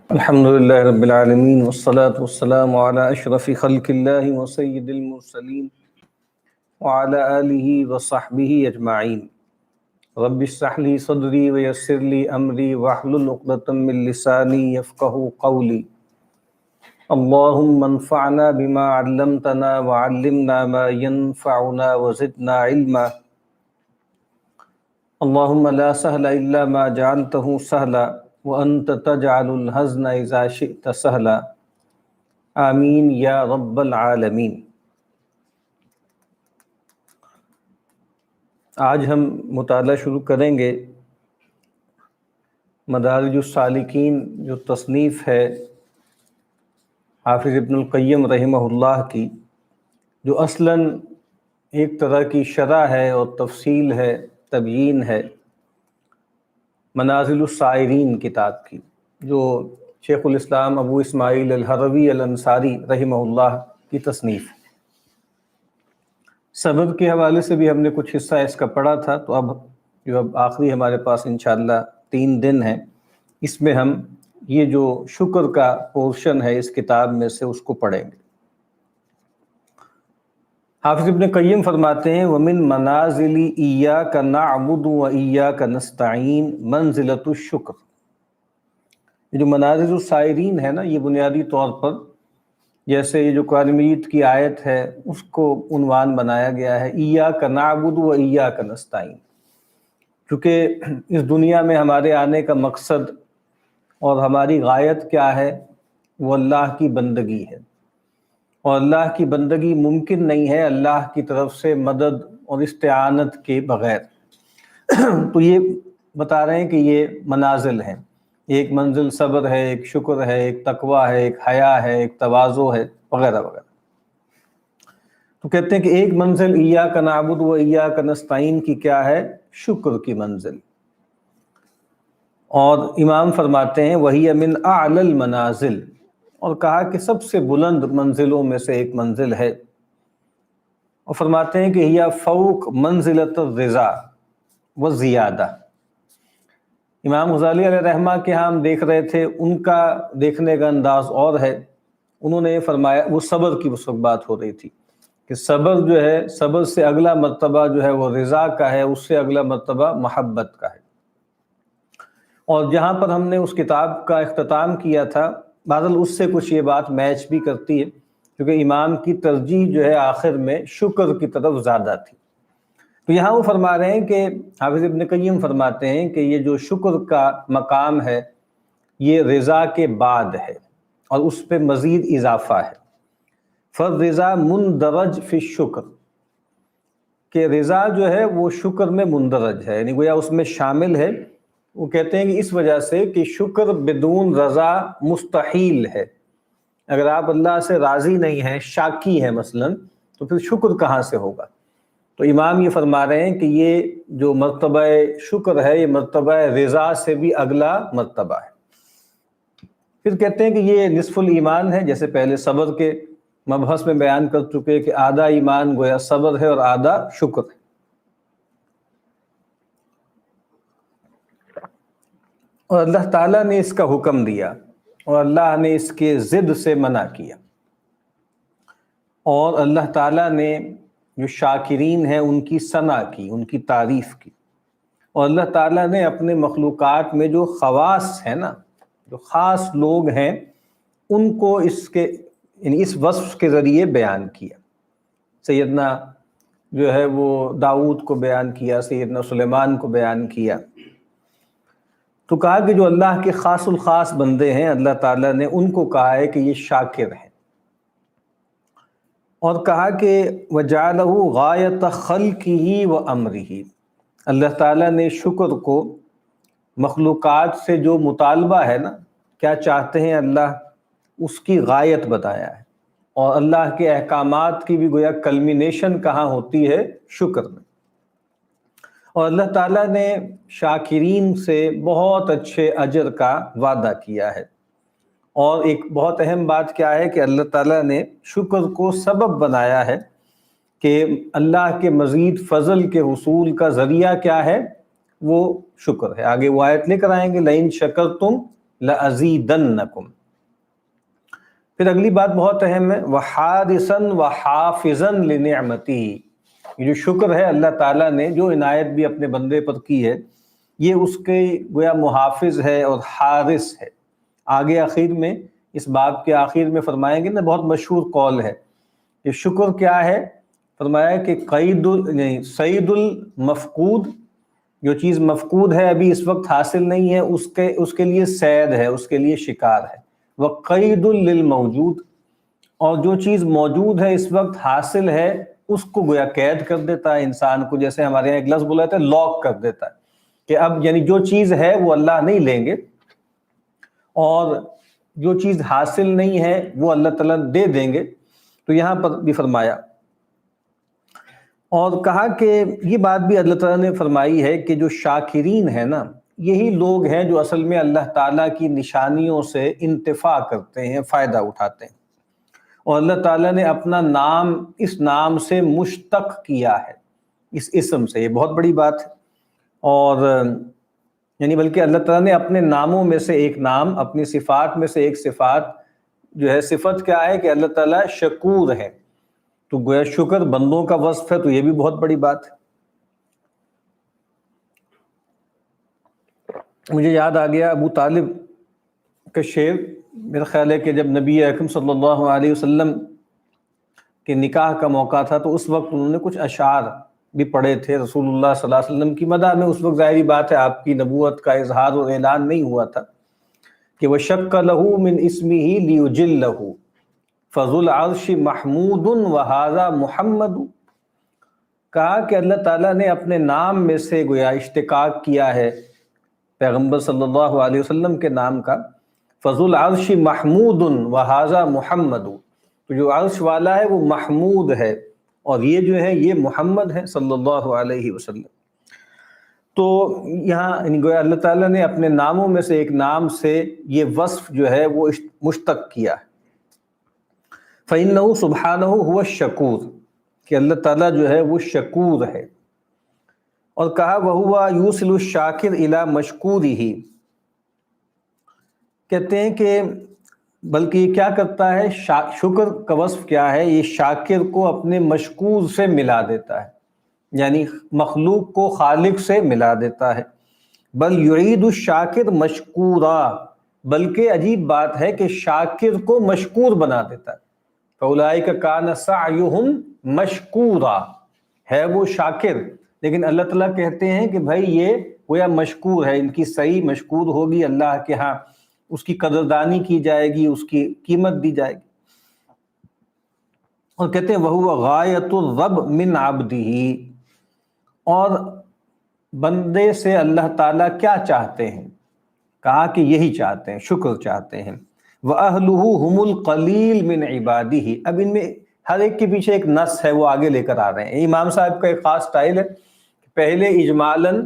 الحمد لله رب العالمين والصلاة والسلام على أشرف خلق الله وسيد المرسلين وعلى آله وصحبه أجمعين. رب اشرح لي صدري ويسر لي أمري واحلل عقدة من لساني يفقهوا قولي. اللهم انفعنا بما علمتنا وعلمنا ما ينفعنا وزدنا علما. اللهم لا سهل إلا ما جعلته سهلا وأنت تجعل الحزن إذا شئت سهلا. آمین یا رب العالمین. آج ہم مطالعہ شروع کریں گے مدارج السالکین، جو تصنیف ہے حافظ ابن القیم رحمہ اللہ کی، جو اصلاً ایک طرح کی شرح ہے اور تفصیل ہے، تبیین ہے منازل السائرین کتاب کی، جو شیخ الاسلام ابو اسماعیل الحروی الانصاری رحمہ اللہ کی تصنیف. سبب کے حوالے سے بھی ہم نے کچھ حصہ اس کا پڑھا تھا، تو اب آخری ہمارے پاس انشاءاللہ 3 دن ہیں، اس میں ہم یہ جو شکر کا پورشن ہے اس کتاب میں سے اس کو پڑھیں گے. حافظ ابن قیم فرماتے ہیں وَمِن مَنَازِلِ إِيَّاكَ نَعْبُدُ وَإِيَّاكَ نَسْتَعِينُ مَنزِلَةُ الشُّکر. یہ جو منازل السائرین ہے نا، یہ بنیادی طور پر جیسے یہ جو قرآن مجید کی آیت ہے اس کو عنوان بنایا گیا ہے إِيَّاكَ نَعْبُدُ وَإِيَّاكَ نَسْتَعِينُ، کیونکہ اس دنیا میں ہمارے آنے کا مقصد اور ہماری غایت کیا ہے؟ وہ اللہ کی بندگی ہے، اور اللہ کی بندگی ممکن نہیں ہے اللہ کی طرف سے مدد اور استعانت کے بغیر. تو یہ بتا رہے ہیں کہ یہ منازل ہیں، ایک منزل صبر ہے، ایک شکر ہے، ایک تقوی ہے، ایک حیا ہے، ایک تواضع ہے، وغیرہ وغیرہ. تو کہتے ہیں کہ ایک منزل ایاک نعبد و ایاک نستعین کی کیا ہے؟ شکر کی منزل. اور امام فرماتے ہیں وہی من اعلی المنازل، اور کہا کہ سب سے بلند منزلوں میں سے ایک منزل ہے، اور فرماتے ہیں کہ یہ فوق منزلۃ الرضا والزیادہ. امام غزالی علیہ رحمہ کے ہاں ہم دیکھ رہے تھے، ان کا دیکھنے کا انداز اور ہے. انہوں نے یہ فرمایا، وہ صبر کی اس وقت بات ہو رہی تھی کہ صبر جو ہے، صبر سے اگلا مرتبہ جو ہے وہ رضا کا ہے، اس سے اگلا مرتبہ محبت کا ہے. اور جہاں پر ہم نے اس کتاب کا اختتام کیا تھا، بہرحال اس سے کچھ یہ بات میچ بھی کرتی ہے، کیونکہ امام کی ترجیح جو ہے آخر میں شکر کی طرف زیادہ تھی. تو یہاں وہ فرما رہے ہیں کہ حافظ ابن قیم فرماتے ہیں کہ یہ جو شکر کا مقام ہے یہ رضا کے بعد ہے، اور اس پہ مزید اضافہ ہے. فالرضا مندرج فی الشکر، کہ رضا جو ہے وہ شکر میں مندرج ہے، یعنی گویا اس میں شامل ہے. وہ کہتے ہیں کہ اس وجہ سے کہ شکر بدون رضا مستحیل ہے. اگر آپ اللہ سے راضی نہیں ہیں، شاکی ہیں مثلا، تو پھر شکر کہاں سے ہوگا؟ تو امام یہ فرما رہے ہیں کہ یہ جو مرتبہ شکر ہے یہ مرتبہ رضا سے بھی اگلا مرتبہ ہے. پھر کہتے ہیں کہ یہ نصف الایمان ہے، جیسے پہلے صبر کے مبحث میں بیان کر چکے کہ آدھا ایمان گویا صبر ہے اور آدھا شکر ہے. اور اللہ تعالیٰ نے اس کا حکم دیا، اور اللہ نے اس کے ضد سے منع کیا. اور اللہ تعالیٰ نے جو شاکرین ہیں ان کی ثنا کی، ان کی تعریف کی. اور اللہ تعالیٰ نے اپنے مخلوقات میں جو خواص ہیں نا، جو خاص لوگ ہیں، ان کو اس کے یعنی اس وصف کے ذریعے بیان کیا. سیدنا جو ہے وہ داؤد کو بیان کیا، سیدنا سلیمان کو بیان کیا. تو کہا کہ جو اللہ کے خاص الخاص بندے ہیں، اللہ تعالیٰ نے ان کو کہا ہے کہ یہ شاکر ہیں. اور کہا کہ وَجَعَلَهُ غَایَةَ خَلْقِهِ وَأَمْرِهِ، اللہ تعالیٰ نے شکر کو مخلوقات سے جو مطالبہ ہے نا، کیا چاہتے ہیں اللہ، اس کی غایت بتایا ہے. اور اللہ کے احکامات کی بھی گویا کلمینیشن کہاں ہوتی ہے؟ شکر میں. اور اللہ تعالیٰ نے شاکرین سے بہت اچھے اجر کا وعدہ کیا ہے. اور ایک بہت اہم بات کیا ہے کہ اللہ تعالیٰ نے شکر کو سبب بنایا ہے کہ اللہ کے مزید فضل کے حصول کا ذریعہ کیا ہے؟ وہ شکر ہے. آگے وہ آیت لے کر آئیں گے لَإِن شَكَرْتُمْ لَأَزِيدَنَّكُمْ۔ پھر اگلی بات بہت اہم ہے، وَحَارِسًا وَحَافِظًا لِنِعْمَتِهِ، یہ جو شکر ہے اللہ تعالیٰ نے جو عنایت بھی اپنے بندے پر کی ہے، یہ اس کے گویا محافظ ہے اور حارس ہے۔ آگے آخر میں اس باب کے آخر میں فرمائیں گے نا، بہت مشہور قول ہے کہ شکر کیا ہے، فرمایا کہ سید المفقود، جو چیز مفقود ہے ابھی اس وقت حاصل نہیں ہے، اس کے لیے سید ہے، اس کے لیے شکار ہے۔ وقید للموجود، اور جو چیز موجود ہے اس وقت حاصل ہے اس کو گویا قید کر دیتا ہے انسان کو، جیسے ہمارے یہاں ایک لفظ بولا جاتا ہے لاک کر دیتا ہے، کہ اب یعنی جو چیز ہے وہ اللہ نہیں لیں گے، اور جو چیز حاصل نہیں ہے وہ اللہ تعالیٰ دے دیں گے۔ تو یہاں پر بھی فرمایا اور کہا کہ یہ بات بھی اللہ تعالیٰ نے فرمائی ہے کہ جو شاکرین ہیں نا، یہی لوگ ہیں جو اصل میں اللہ تعالیٰ کی نشانیوں سے انتفاع کرتے ہیں، فائدہ اٹھاتے ہیں۔ اور اللہ تعالیٰ نے اپنا نام اس نام سے مشتق کیا ہے، اس اسم سے، یہ بہت بڑی بات ہے۔ اور یعنی بلکہ اللہ تعالیٰ نے اپنے ناموں میں سے ایک نام، اپنی صفات میں سے ایک صفات جو ہے، صفت کیا ہے کہ اللہ تعالیٰ شکور ہے، تو گویا شکر بندوں کا وصف ہے، تو یہ بھی بہت بڑی بات ہے۔ مجھے یاد آ گیا ابو طالب کا شعر، میرا خیال ہے کہ جب نبی اکرم صلی اللہ علیہ وسلم کے نکاح کا موقع تھا تو اس وقت انہوں نے کچھ اشعار بھی پڑھے تھے رسول اللہ صلی اللہ علیہ وسلم کی مدح میں۔ اس وقت ظاہری بات ہے آپ کی نبوت کا اظہار اور اعلان نہیں ہوا تھا، کہ وَشَقَّ لَهُ مِنْ اسْمِهِ لِيُجِلَّهُ فَذُو الْعَرْشِ مَحْمُودٌ وَهَذَا مُحَمَّدٌ، کہا کہ اللہ تعالیٰ نے اپنے نام میں سے گویا اشتقاق کیا ہے پیغمبر صلی اللہ علیہ وسلم کے نام کا، فَذُو الْعَرْشِ مَحْمُودٌ وَهَذَا مُحَمَّدٌ، تو جو عرش والا ہے وہ محمود ہے، اور یہ جو ہے یہ محمد ہے صلی اللہ علیہ وسلم۔ تو یہاں گویا اللہ تعالیٰ نے اپنے ناموں میں سے ایک نام سے یہ وصف جو ہے وہ مشتق کیا ہے، فَإِنَّهُ سُبْحَانَهُ هُوَ الشَّكُورُ، کہ اللہ تعالیٰ جو ہے وہ شکور ہے۔ اور کہا وَهُوَ يُوصِلُ الشَّاكِرَ إِلَى مَشْكُورِهِ، کہتے ہیں کہ بلکہ یہ کیا کرتا ہے، شکر کا وصف کیا ہے، یہ شاکر کو اپنے مشکور سے ملا دیتا ہے، یعنی مخلوق کو خالق سے ملا دیتا ہے۔ بل یعید الشاکر مشکورا، بلکہ عجیب بات ہے کہ شاکر کو مشکور بنا دیتا ہے۔ فَأُولَٰئِكَ كَانَ سَعْيُهُمْ مَشْكُورًا، ہے وہ شاکر، لیکن اللہ تعالیٰ کہتے ہیں کہ بھائی یہ گویا مشکور ہے، ان کی صحیح مشکور ہوگی اللہ کے ہاں، اس کی قدردانی کی جائے گی، اس کی قیمت دی جائے گی۔ اور کہتے ہیں وَهُوَ غَایَةُ الرَّبْ مِنْ عَبْدِهِ، اور بندے سے اللہ تعالیٰ کیا چاہتے ہیں، کہا کہ یہی چاہتے ہیں، شکر چاہتے ہیں۔ وَأَهْلُهُ هُمُ الْقَلِيلُ مِنْ عِبَادِهِ، اب ان میں ہر ایک کے پیچھے ایک نص ہے، وہ آگے لے کر آ رہے ہیں۔ امام صاحب کا ایک خاص سٹائل ہے، پہلے اجمالاً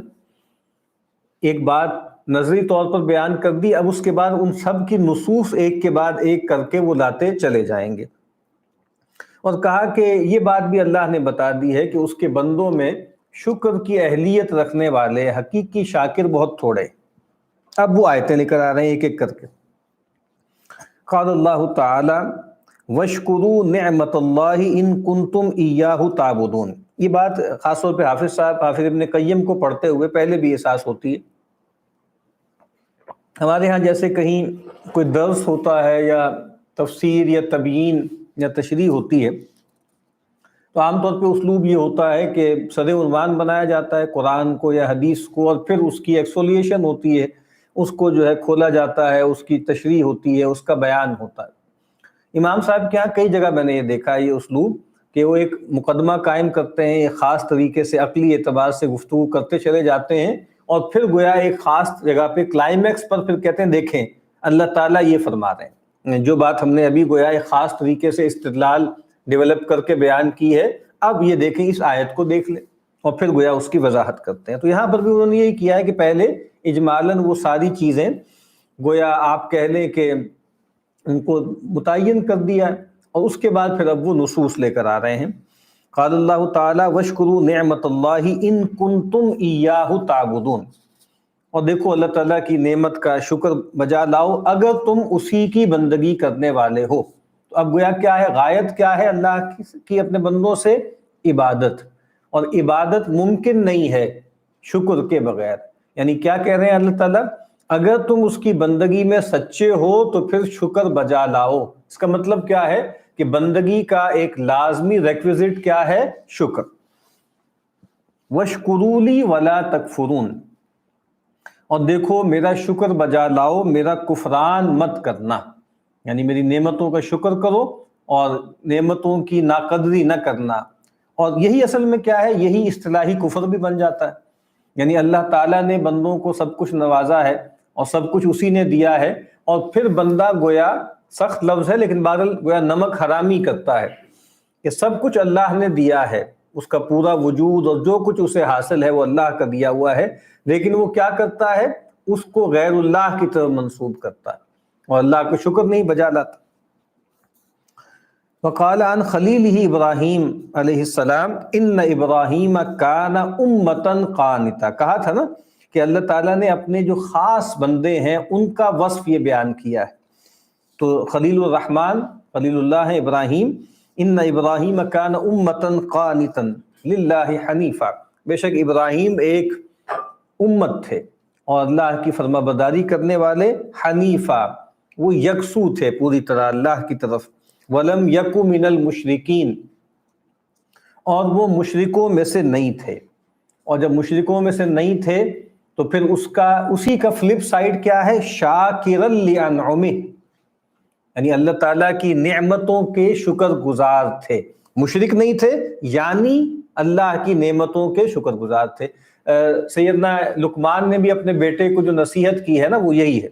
ایک بات نظری طور پر بیان کر دی، اب اس کے بعد ان سب کی نصوص ایک کے بعد ایک کر کے وہ لاتے چلے جائیں گے۔ اور کہا کہ یہ بات بھی اللہ نے بتا دی ہے کہ اس کے بندوں میں شکر کی اہلیت رکھنے والے حقیقی شاکر بہت تھوڑے۔ اب وہ آیتیں لے کر آ رہے ہیں ایک ایک کر کے۔ قال اللہ تعالی وَاشْكُرُوا نِعْمَةَ اللَّهِ إِن كُنتُمْ إِيَّاهُ تَعْبُدُونَ، یہ بات خاص طور پہ حافظ صاحب، حافظ ابن قیم کو پڑھتے ہوئے پہلے بھی احساس ہوتی ہے۔ ہمارے ہاں جیسے کہیں کوئی درس ہوتا ہے یا تفسیر یا تبیین یا تشریح ہوتی ہے، تو عام طور پہ اسلوب یہ ہوتا ہے کہ صدر عنوان بنایا جاتا ہے قرآن کو یا حدیث کو، اور پھر اس کی ایکسپلینیشن ہوتی ہے، اس کو جو ہے کھولا جاتا ہے، اس کی تشریح ہوتی ہے، اس کا بیان ہوتا ہے۔ امام صاحب کے یہاں کئی جگہ میں نے یہ دیکھا ہے یہ اسلوب، کہ وہ ایک مقدمہ قائم کرتے ہیں، ایک خاص طریقے سے عقلی اعتبار سے گفتگو کرتے چلے جاتے ہیں، اور پھر گویا ایک خاص جگہ پہ کلائمیکس پر پھر کہتے ہیں دیکھیں اللہ تعالیٰ یہ فرما رہے ہیں، جو بات ہم نے ابھی گویا ایک خاص طریقے سے استدلال ڈیولپ کر کے بیان کی ہے، اب یہ دیکھیں اس آیت کو دیکھ لیں، اور پھر گویا اس کی وضاحت کرتے ہیں۔ تو یہاں پر بھی انہوں نے یہی کیا ہے کہ پہلے اجمالاً وہ ساری چیزیں گویا آپ کہہ لیں کہ ان کو متعین کر دیا، اور اس کے بعد پھر اب وہ نصوص لے کر آ رہے ہیں۔ قال اللہ تعالی وَاشْكُرُوا نِعْمَةَ اللَّهِ إِن كُنتُمْ إِيَّاهُ تَعْبُدُونَ، اور دیکھو اللہ تعالیٰ کی نعمت کا شکر بجا لاؤ اگر تم اسی کی بندگی کرنے والے ہو۔ تو اب گویا کیا ہے، غایت کیا ہے اللہ کی اپنے بندوں سے؟ عبادت، اور عبادت ممکن نہیں ہے شکر کے بغیر۔ یعنی کیا کہہ رہے ہیں اللہ تعالیٰ؟ اگر تم اس کی بندگی میں سچے ہو تو پھر شکر بجا لاؤ۔ اس کا مطلب کیا ہے کہ بندگی کا ایک لازمی ریکویزٹ کیا ہے؟ شکر۔ وَاشْكُرُوا لِي وَلَا تَكْفُرُونَ، اور دیکھو میرا شکر بجا لاؤ، میرا کفران مت کرنا، یعنی میری نعمتوں کا شکر کرو اور نعمتوں کی ناقدری نہ کرنا۔ اور یہی اصل میں کیا ہے، یہی اصطلاحی کفر بھی بن جاتا ہے۔ یعنی اللہ تعالیٰ نے بندوں کو سب کچھ نوازا ہے اور سب کچھ اسی نے دیا ہے، اور پھر بندہ گویا، سخت لفظ ہے لیکن بہرحال گویا نمک حرامی کرتا ہے کہ سب کچھ اللہ نے دیا ہے، اس کا پورا وجود اور جو کچھ اسے حاصل ہے وہ اللہ کا دیا ہوا ہے، لیکن وہ کیا کرتا ہے؟ اس کو غیر اللہ کی طرف منسوب کرتا ہے اور اللہ کو شکر نہیں بجا لاتا۔ وقال عن خلیلہ ابراہیم علیہ السلام ان ابراہیم کان امتا قانتا، کہا تھا نا کہ اللہ تعالیٰ نے اپنے جو خاص بندے ہیں ان کا وصف یہ بیان کیا ہے۔ تو خلیل الرحمن، خلیل اللہ ابراہیم، ان ابراہیم کان امتا قانتا للہ حنیفا، بے شک ابراہیم ایک امت تھے اور اللہ کی فرما برداری کرنے والے، حنیفہ وہ یکسو تھے پوری طرح اللہ کی طرف، ولم یک من المشرکین، اور وہ مشرکوں میں سے نہیں تھے۔ اور جب مشرکوں میں سے نہیں تھے تو پھر اسی کا فلپ سائڈ کیا ہے؟ شاکرا لانعمہ، یعنی اللہ تعالیٰ کی نعمتوں کے شکر گزار تھے۔ مشرک نہیں تھے یعنی اللہ کی نعمتوں کے شکر گزار تھے۔ سیدنا لقمان نے بھی اپنے بیٹے کو جو نصیحت کی ہے نا وہ یہی ہے،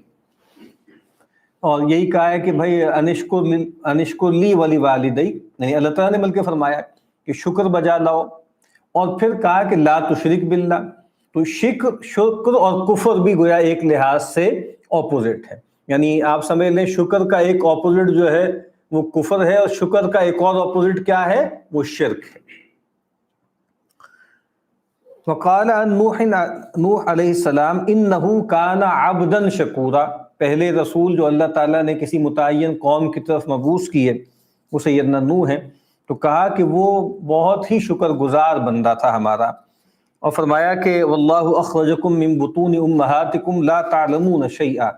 اور یہی کہا ہے کہ بھائی انشکر لی ولی والدی، یعنی اللہ تعالیٰ نے بلکہ فرمایا کہ شکر بجا لاؤ، اور پھر کہا کہ لا تشرک باللہ۔ تو شکر اور کفر بھی گویا ایک لحاظ سے اپوزٹ ہے، یعنی آپ سمجھ لیں شکر کا ایک اپوزٹ جو ہے وہ کفر ہے، اور شکر کا ایک اور اپوزٹ کیا ہے؟ وہ شرک ہے۔ وقال عن نوح علیہ السلام انہ کان عبدا شکورا، پہلے رسول جو اللہ تعالیٰ نے کسی متعین قوم کی طرف مبعوث کیے وہ سیدنا نوح ہے، تو کہا کہ وہ بہت ہی شکر گزار بندہ تھا ہمارا، اور فرمایا کہ واللہ اخرجکم من بطون امہاتکم لا تعلمون شیئا،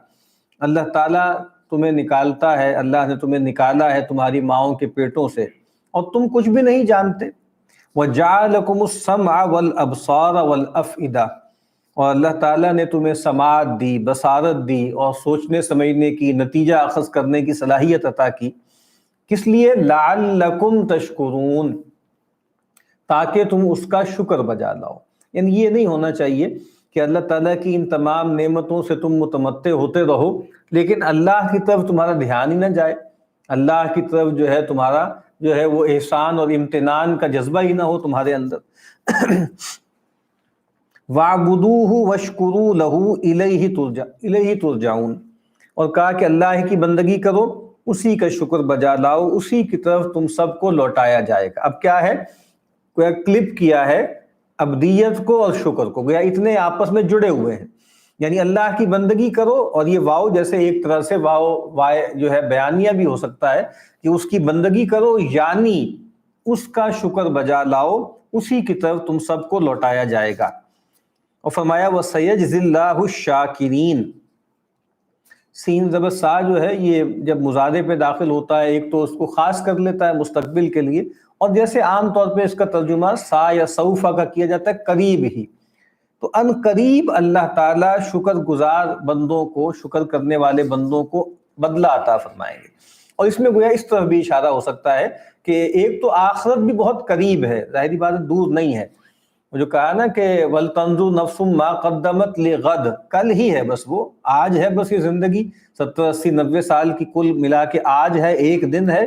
اللہ تعالیٰ تمہیں نکالتا ہے، اللہ نے تمہیں نکالا ہے تمہاری ماؤں کے پیٹوں سے اور تم کچھ بھی نہیں جانتے۔ وَجَعَلَكُمُ السَّمْعَ وَالْأَبْصَارَ وَالْأَفْئِدَةَ، اور اللہ تعالیٰ نے تمہیں سماعت دی، بصارت دی اور سوچنے سمجھنے کی، نتیجہ اخذ کرنے کی صلاحیت عطا کی۔ کس لیے؟ لَعَلَّكُمْ تَشْكُرُونَ، تاکہ تم اس کا شکر بجا لاؤ۔ یعنی یہ نہیں ہونا چاہیے کہ اللہ تعالیٰ کی ان تمام نعمتوں سے تم متمتع ہوتے رہو لیکن اللہ کی طرف تمہارا دھیان ہی نہ جائے، اللہ کی طرف جو ہے تمہارا جو ہے وہ احسان اور امتنان کا جذبہ ہی نہ ہو تمہارے اندر۔ وَاعْبُدُوهُ وَاشْكُرُوا لَهُ إِلَيْهِ تُرْجَعُونَ، اور کہا کہ اللہ کی بندگی کرو، اسی کا شکر بجا لاؤ، اسی کی طرف تم سب کو لوٹایا جائے گا۔ اب کیا ہے، کوئی کلپ کیا ہے عبدیت کو اور شکر کو، گویا اتنے آپس میں جڑے ہوئے ہیں، یعنی اللہ کی بندگی کرو، اور یہ واو جیسے ایک طرح سے وائے جو ہے بیانیہ بھی ہو سکتا ہے کہ اس کی بندگی کرو یعنی اس کا شکر بجا لاؤ، اسی کی طرف تم سب کو لوٹایا جائے گا۔ اور فرمایا وَسَيَجْزِي اللَّهُ الشَّاكِرِينَ، سین زبر سا جو ہے یہ جب مضارع پہ داخل ہوتا ہے ایک تو اس کو خاص کر لیتا ہے مستقبل کے لیے، اور جیسے عام طور پہ اس کا ترجمہ سا یا سوفا کا کیا جاتا ہے قریب ہی، تو ان قریب اللہ تعالیٰ شکر گزار بندوں کو، شکر کرنے والے بندوں کو بدلہ عطا فرمائیں گے۔ اور اس میں گویا اس طرف بھی اشارہ ہو سکتا ہے کہ ایک تو آخرت بھی بہت قریب ہے، ظاہری بات ہے دور نہیں ہے، وہ جو کہا نا کہ وَلْتَنْظُرْ نَفْسٌ مَا قَدَّمَتْ لِغَدٍ، کل ہی ہے بس، وہ آج ہے بس، یہ زندگی 70 80 90 سال کی کل ملا کے آج ہے، ایک دن ہے۔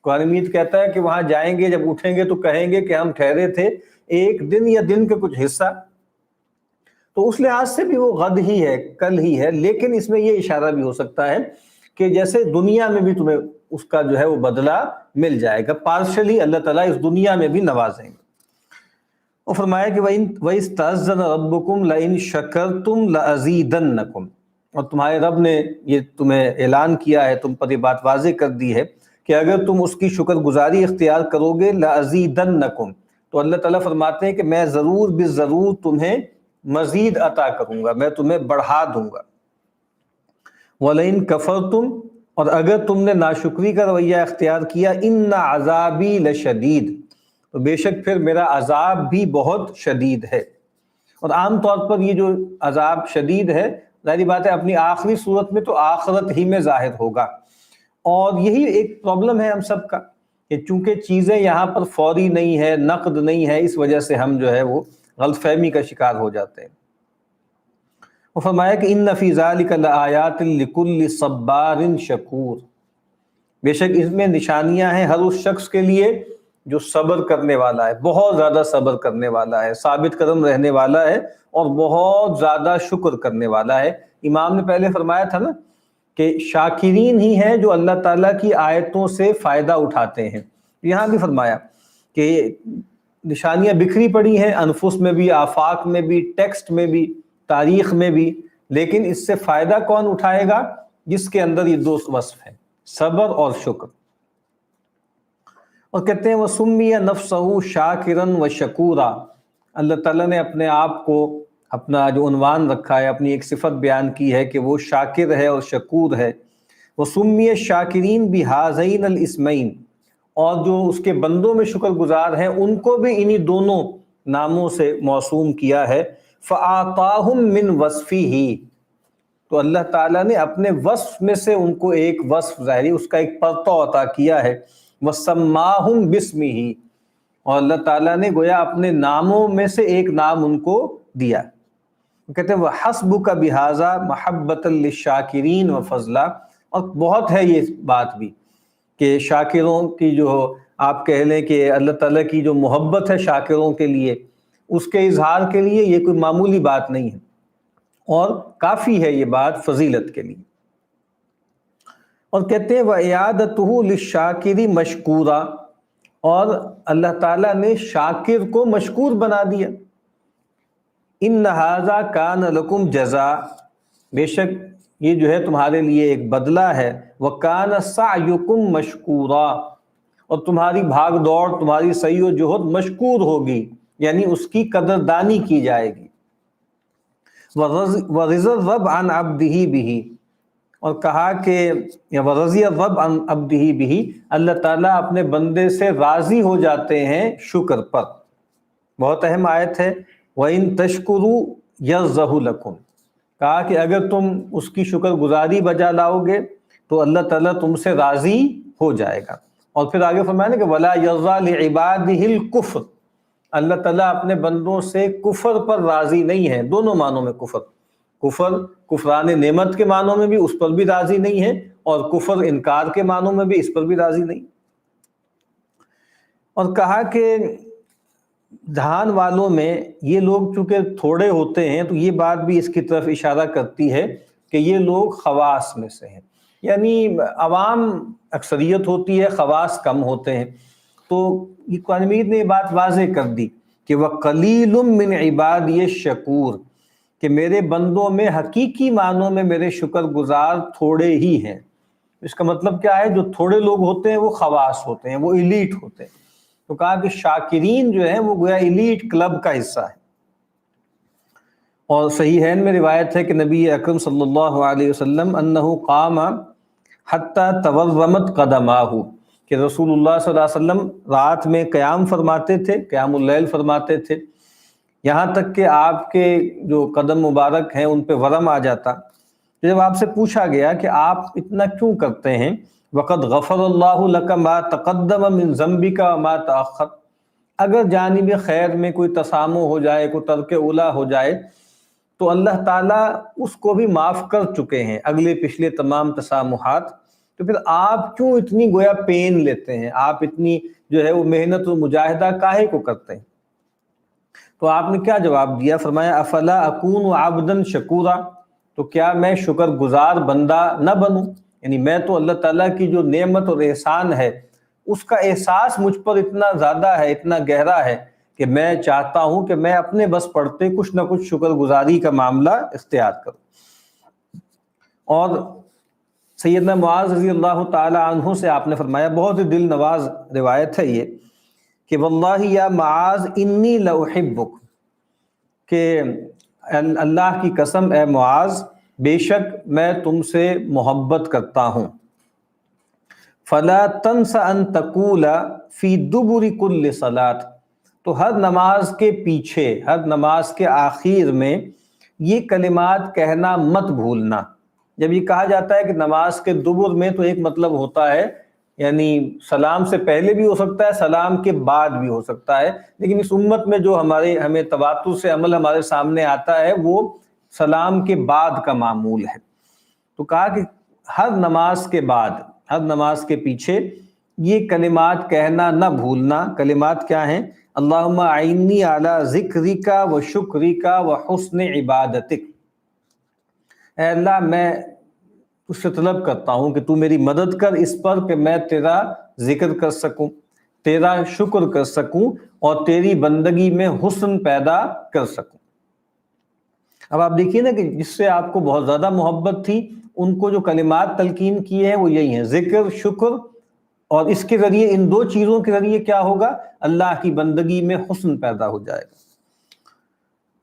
قرآن مجید کہتا ہے کہ وہاں جائیں گے، جب اٹھیں گے تو کہیں گے کہ ہم ٹھہرے تھے ایک دن یا دن کا کچھ حصہ، تو اس لحاظ سے بھی وہ غد ہی ہے، کل ہی ہے، لیکن اس میں یہ اشارہ بھی ہو سکتا ہے کہ جیسے دنیا میں بھی تمہیں اس کا جو ہے وہ بدلہ مل جائے گا، پارشلی اللہ تعالیٰ اس دنیا میں بھی نوازیں گے۔ اور فرمایا کہ وَإِسْتَأْذَنَ رَبُّكُمْ لَئِن شَكَرْتُمْ لَأَزِيدَنَّكُمْ، اور تمہارے رب نے یہ تمہیں اعلان کیا ہے، تم پر یہ بات واضح کر دی ہے کہ اگر تم اس کی شکر گزاری اختیار کرو گے لَأَزِيدَنَّكُمْ، تو اللہ تعالیٰ فرماتے ہیں کہ میں ضرور بالضرور تمہیں مزید عطا کروں گا، میں تمہیں بڑھا دوں گا۔ وَلَئِن كَفَرْتُمْ، اور اگر تم نے ناشکری کا رویہ اختیار کیا، إِنَّ عَذَابِي لَشَدِيدٌ، تو بے شک پھر میرا عذاب بھی بہت شدید ہے۔ اور عام طور پر یہ جو عذاب شدید ہے، ظاہری بات ہے اپنی آخری صورت میں تو آخرت ہی میں ظاہر ہوگا، اور یہی ایک پرابلم ہے ہم سب کا کہ چونکہ چیزیں یہاں پر فوری نہیں ہے، نقد نہیں ہے، اس وجہ سے ہم جو ہے وہ غلط فہمی کا شکار ہو جاتے ہیں۔ وہ فرمایا کہ ان فی ذلک لآیات لکل صبار شکور، بے شک اس میں نشانیاں ہیں ہر اس شخص کے لیے جو صبر کرنے والا ہے، بہت زیادہ صبر کرنے والا ہے، ثابت قدم رہنے والا ہے، اور بہت زیادہ شکر کرنے والا ہے۔ امام نے پہلے فرمایا تھا نا کہ شاکرین ہی ہیں جو اللہ تعالیٰ کی آیتوں سے فائدہ اٹھاتے ہیں، یہاں بھی فرمایا کہ نشانیاں بکھری پڑی ہیں انفس میں بھی، آفاق میں بھی، ٹیکسٹ میں بھی، تاریخ میں بھی، لیکن اس سے فائدہ کون اٹھائے گا؟ جس کے اندر یہ دو وصف ہیں، صبر اور شکر۔ اور کہتے ہیں وَسُمِّيَ نَفْسَهُ شَاكِرًا وَشَكُورًا، اللہ تعالیٰ نے اپنے آپ کو اپنا جو عنوان رکھا ہے، اپنی ایک صفت بیان کی ہے کہ وہ شاکر ہے اور شکور ہے۔ وَسُمِّيَ الشَّاكِرِينَ بِهَذَيْنِ الْإِسْمَيْنِ، اور جو اس کے بندوں میں شکر گزار ہیں ان کو بھی انہی دونوں ناموں سے موسوم کیا ہے۔ فَآتَاهُم مِّن وَصْفِهِ، تو اللہ تعالیٰ نے اپنے وصف میں سے ان کو ایک وصف ظاہری اس کا ایک پرتو عطا کیا ہے۔ وَسَمَّاهُم بِاسْمِهِ، اور اللہ تعالیٰ نے گویا اپنے ناموں میں سے ایک نام ان کو دیا۔ کہتے ہیں وَحَسْبُكَ بِهَذَا مَحَبَّةً لِلشَّاكِرِينَ وَفَضْلًا، اور بہت ہے یہ بات بھی کہ شاکروں کی جو آپ کہہ لیں کہ اللہ تعالیٰ کی جو محبت ہے شاکروں کے لیے، اس کے اظہار کے لیے یہ کوئی معمولی بات نہیں ہے، اور کافی ہے یہ بات فضیلت کے لیے۔ اور کہتے ہیں وَإِعَادَتُهُ لِلشَّاكِرِ مَشْكُورًا، اور اللہ تعالیٰ نے شاکر کو مشکور بنا دیا۔ إِنَّ هَذَا كَانَ لَكُمْ جَزَاءً، بے شک یہ جو ہے تمہارے لیے ایک بدلہ ہے۔ وَكَانَ سَعْيُكُمْ مَشْكُورًا، اور تمہاری بھاگ دوڑ، تمہاری سعی و جہد مشکور ہوگی، یعنی اس کی قدردانی کی جائے گی۔ وَرِضَى الرَّبُّ عَنْ عَبْدِهِ بِهِ، اور کہا کہ یا وَرَضِيَ الرَّبُّ عَنْ عَبْدِهِ بِهِ، اللہ تعالیٰ اپنے بندے سے راضی ہو جاتے ہیں شکر پر۔ بہت اہم آیت ہے۔ وَإِن تَشْكُرُوا يَرْضَهُ لَكُمْ، کہا کہ اگر تم اس کی شکر گزاری بجا لاؤ گے تو اللہ تعالیٰ تم سے راضی ہو جائے گا۔ اور پھر آگے فرمایا نا کہ وَلَا يَرْضَى لِعِبَادِهِ الْكُفْرَ، اللہ تعالیٰ اپنے بندوں سے کفر پر راضی نہیں ہے، دونوں معنوں میں کفر، کفران نعمت کے معنوں میں بھی اس پر بھی راضی نہیں ہے، اور کفر انکار کے معنوں میں بھی اس پر بھی راضی نہیں۔ اور کہا کہ جہان والوں میں یہ لوگ چونکہ تھوڑے ہوتے ہیں تو یہ بات بھی اس کی طرف اشارہ کرتی ہے کہ یہ لوگ خواص میں سے ہیں، یعنی عوام اکثریت ہوتی ہے، خواص کم ہوتے ہیں۔ تو یہ قرآن مجید نے یہ بات واضح کر دی کہ وَقَلِيلٌ مِّنْ عِبَادِيَ الشَّكُورُ، کہ میرے بندوں میں حقیقی معنوں میں میرے شکر گزار تھوڑے ہی ہیں۔ اس کا مطلب کیا ہے؟ جو تھوڑے لوگ ہوتے ہیں وہ خواص ہوتے ہیں، وہ ایلیٹ ہوتے ہیں۔ تو کہا کہ شاکرین جو ہیں وہ گویا ایلیٹ کلب کا حصہ ہے۔ اور صحیحین میں روایت ہے کہ نبی اکرم صلی اللہ علیہ وسلم انہ قام حتی تورمت قدماہ، کہ رسول اللہ صلی اللہ علیہ وسلم رات میں قیام فرماتے تھے، قیام اللیل فرماتے تھے، یہاں تک کہ آپ کے جو قدم مبارک ہیں ان پہ ورم آ جاتا۔ جب آپ سے پوچھا گیا کہ آپ اتنا کیوں کرتے ہیں، وقد غفر اللہ لک ما تقدم من ذنبک وما تأخر، اگر جانب خیر میں کوئی تسامح ہو جائے، کوئی ترک اولیٰ ہو جائے تو اللہ تعالیٰ اس کو بھی معاف کر چکے ہیں، اگلے پچھلے تمام تسامحات، تو پھر آپ کیوں اتنی گویا پین لیتے ہیں، آپ اتنی جو ہے وہ محنت و مجاہدہ کاہے کو کرتے ہیں؟ تو آپ نے کیا جواب دیا؟ فرمایا افلا اکون عبدا شکورا، تو کیا میں شکر گزار بندہ نہ بنوں؟ یعنی میں تو اللہ تعالیٰ کی جو نعمت اور احسان ہے اس کا احساس مجھ پر اتنا زیادہ ہے، اتنا گہرا ہے کہ میں چاہتا ہوں کہ میں اپنے بس پڑتے کچھ نہ کچھ شکر گزاری کا معاملہ اختیار کروں۔ اور سیدنا معاذ رضی اللہ تعالی عنہ سے آپ نے فرمایا، بہت ہی دل نواز روایت ہے یہ، کہ واللہ یا معاذ انی لاحبک، کہ اللہ کی قسم اے معاذ، بے شک میں تم سے محبت کرتا ہوں۔ فلا تنس ان تقول فی دبر کل صلاۃ، تو ہر نماز کے پیچھے، ہر نماز کے آخر میں یہ کلمات کہنا مت بھولنا۔ جب یہ کہا جاتا ہے کہ نماز کے دبر میں، تو ایک مطلب ہوتا ہے یعنی سلام سے پہلے بھی ہو سکتا ہے، سلام کے بعد بھی ہو سکتا ہے، لیکن اس امت میں جو ہمیں تواتر سے عمل ہمارے سامنے آتا ہے وہ سلام کے بعد کا معمول ہے۔ تو کہا کہ ہر نماز کے بعد، ہر نماز کے پیچھے یہ کلمات کہنا نہ بھولنا۔ کلمات کیا ہیں؟ اللہم اعنی علی ذکرک و شکرک و حسن عبادتک، اے اللہ میں تجھ سے طلب کرتا ہوں کہ تو میری مدد کر اس پر کہ میں تیرا ذکر کر سکوں، تیرا شکر کر سکوں اور تیری بندگی میں حسن پیدا کر سکوں۔ اب آپ دیکھیے نا کہ جس سے آپ کو بہت زیادہ محبت تھی، ان کو جو کلمات تلقین کیے ہیں وہ یہی ہیں، ذکر، شکر، اور اس کے ذریعے، ان دو چیزوں کے ذریعے کیا ہوگا؟ اللہ کی بندگی میں حسن پیدا ہو جائے گا۔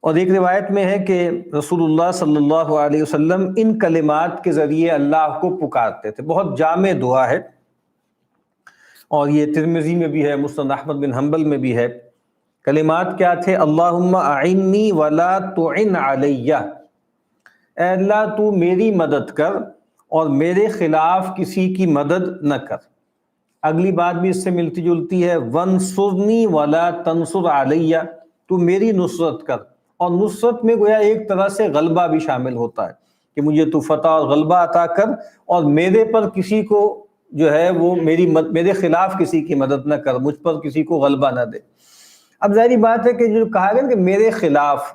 اور ایک روایت میں ہے کہ رسول اللہ صلی اللہ علیہ وسلم ان کلمات کے ذریعے اللہ کو پکارتے تھے۔ بہت جامع دعا ہے، اور یہ ترمذی میں بھی ہے، مسند احمد بن حنبل میں بھی ہے۔ کلمات کیا تھے؟ اللہم اعنی ولا تعن علی، اے اللہ تو میری مدد کر اور میرے خلاف کسی کی مدد نہ کر۔ اگلی بات بھی اس سے ملتی جلتی ہے، وانصرنی ولا تنصر علی، تو میری نصرت کر، اور نصرت میں گویا ایک طرح سے غلبہ بھی شامل ہوتا ہے کہ مجھے تو فتح اور غلبہ عطا کر، اور میرے پر کسی کو جو ہے وہ میرے خلاف کسی کی مدد نہ کر، مجھ پر کسی کو غلبہ نہ دے۔ اب ظاہری بات ہے کہ جو کہا گیا کہ میرے خلاف،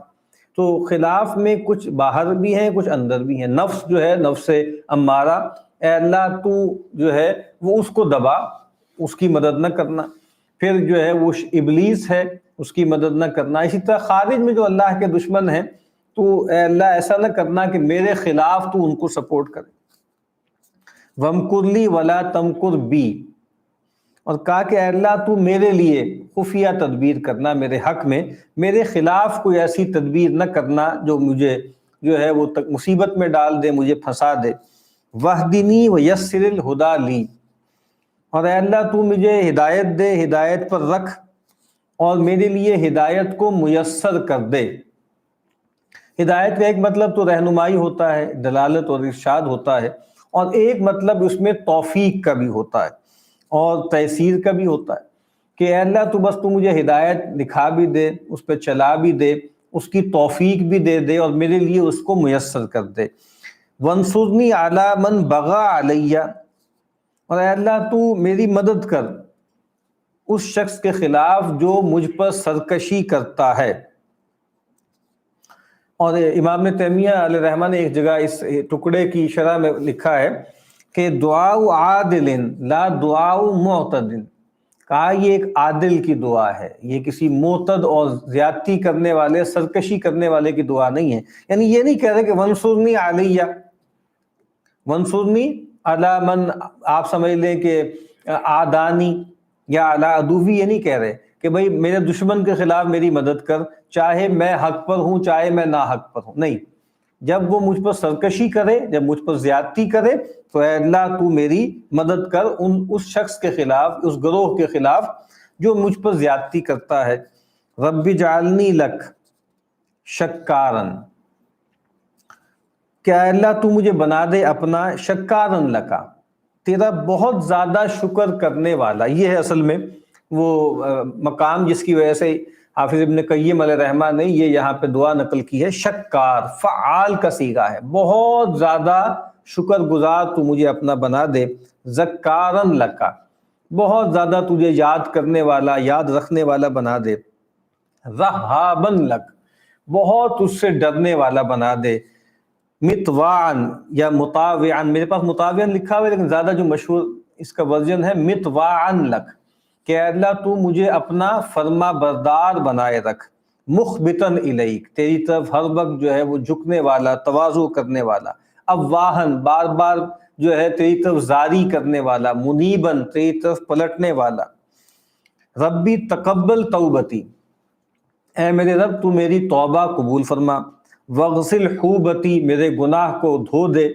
تو خلاف میں کچھ باہر بھی ہیں، کچھ اندر بھی ہیں۔ نفس جو ہے، نفس امارہ، اے اللہ تو جو ہے وہ اس کو دبا، اس کی مدد نہ کرنا۔ پھر جو ہے وہ ابلیس ہے، اس کی مدد نہ کرنا۔ اسی طرح خارج میں جو اللہ کے دشمن ہیں، تو اے اللہ ایسا نہ کرنا کہ میرے خلاف تو ان کو سپورٹ کرے۔ وَامْكُرْ لِي وَلَا تَمْكُرْ بِي، اور کہا کہ اے اللہ تو میرے لیے خفیہ تدبیر کرنا میرے حق میں، میرے خلاف کوئی ایسی تدبیر نہ کرنا جو مجھے جو ہے وہ مصیبت میں ڈال دے، مجھے پھنسا دے۔ وَاهْدِنِي وَيَسِّرِ الْهُدَىٰ لِي، اور اے اللہ تو مجھے ہدایت دے، ہدایت پر رکھ، اور میرے لیے ہدایت کو میسر کر دے۔ ہدایت کا ایک مطلب تو رہنمائی ہوتا ہے، دلالت اور ارشاد ہوتا ہے، اور ایک مطلب اس میں توفیق کا بھی ہوتا ہے اور تیسیر کا بھی ہوتا ہے کہ اے اللہ تو بس تو مجھے ہدایت دکھا بھی دے، اس پہ چلا بھی دے، اس کی توفیق بھی دے دے، اور میرے لیے اس کو میسر کر دے۔ وانصرنی علی من بغی علی، اور اے اللہ تو میری مدد کر اس شخص کے خلاف جو مجھ پر سرکشی کرتا ہے۔ اور امام تیمیہ علیہ رحمہ نے ایک جگہ اس ٹکڑے کی شرح میں لکھا ہے کہ دعاء عادل لا دعاء معتد، کہا یہ ایک عادل کی دعا ہے، یہ کسی معتد اور زیادتی کرنے والے، سرکشی کرنے والے کی دعا نہیں ہے۔ یعنی یہ نہیں کہہ رہے کہ وانصرنی علی، وانصرنی علی من، آپ سمجھ لیں کہ عادانی یا علی عدوی، یہ نہیں کہہ رہے کہ بھئی میرے دشمن کے خلاف میری مدد کر، چاہے میں حق پر ہوں چاہے میں نا حق پر ہوں، نہیں، جب وہ مجھ پر سرکشی کرے، جب مجھ پر زیادتی کرے، تو اے اللہ تو میری مدد کر اس شخص کے خلاف، اس گروہ کے خلاف جو مجھ پر زیادتی کرتا ہے۔ رب اجعلنی لک شکارن، کہ اے اللہ تو مجھے بنا دے اپنا شکارن لکا، تیرا بہت زیادہ شکر کرنے والا۔ یہ ہے اصل میں وہ مقام جس کی وجہ سے حافظ ابن قیم علیہ رحمہ نے یہ یہاں پہ دعا نقل کی ہے۔ شکار فعال کا صیغہ ہے، بہت زیادہ شکر گزار تو مجھے اپنا بنا دے۔ ذکارن لکا، بہت زیادہ تجھے یاد کرنے والا، یاد رکھنے والا بنا دے۔ رہابن لک، بہت اس سے ڈرنے والا بنا دے۔ متواعن یا مطاوعن، میرے پاس مطاوعن لکھا ہوا ہے لیکن زیادہ جو مشہور اس کا ورژن ہے متواعن لک، کہ اے اللہ تو مجھے اپنا فرما بردار بنائے رکھ، مخبتاً الیک، تیری طرف ہر وقت جو ہے وہ جھکنے والا، تواضع کرنے والا، اواہن، بار بار جو ہے تیری طرف زاری کرنے والا، منیباً، تیری طرف پلٹنے والا، ربی تقبل توبتی، اے میرے رب تو میری توبہ قبول فرما، وغسل حوبتی، میرے گناہ کو دھو دے،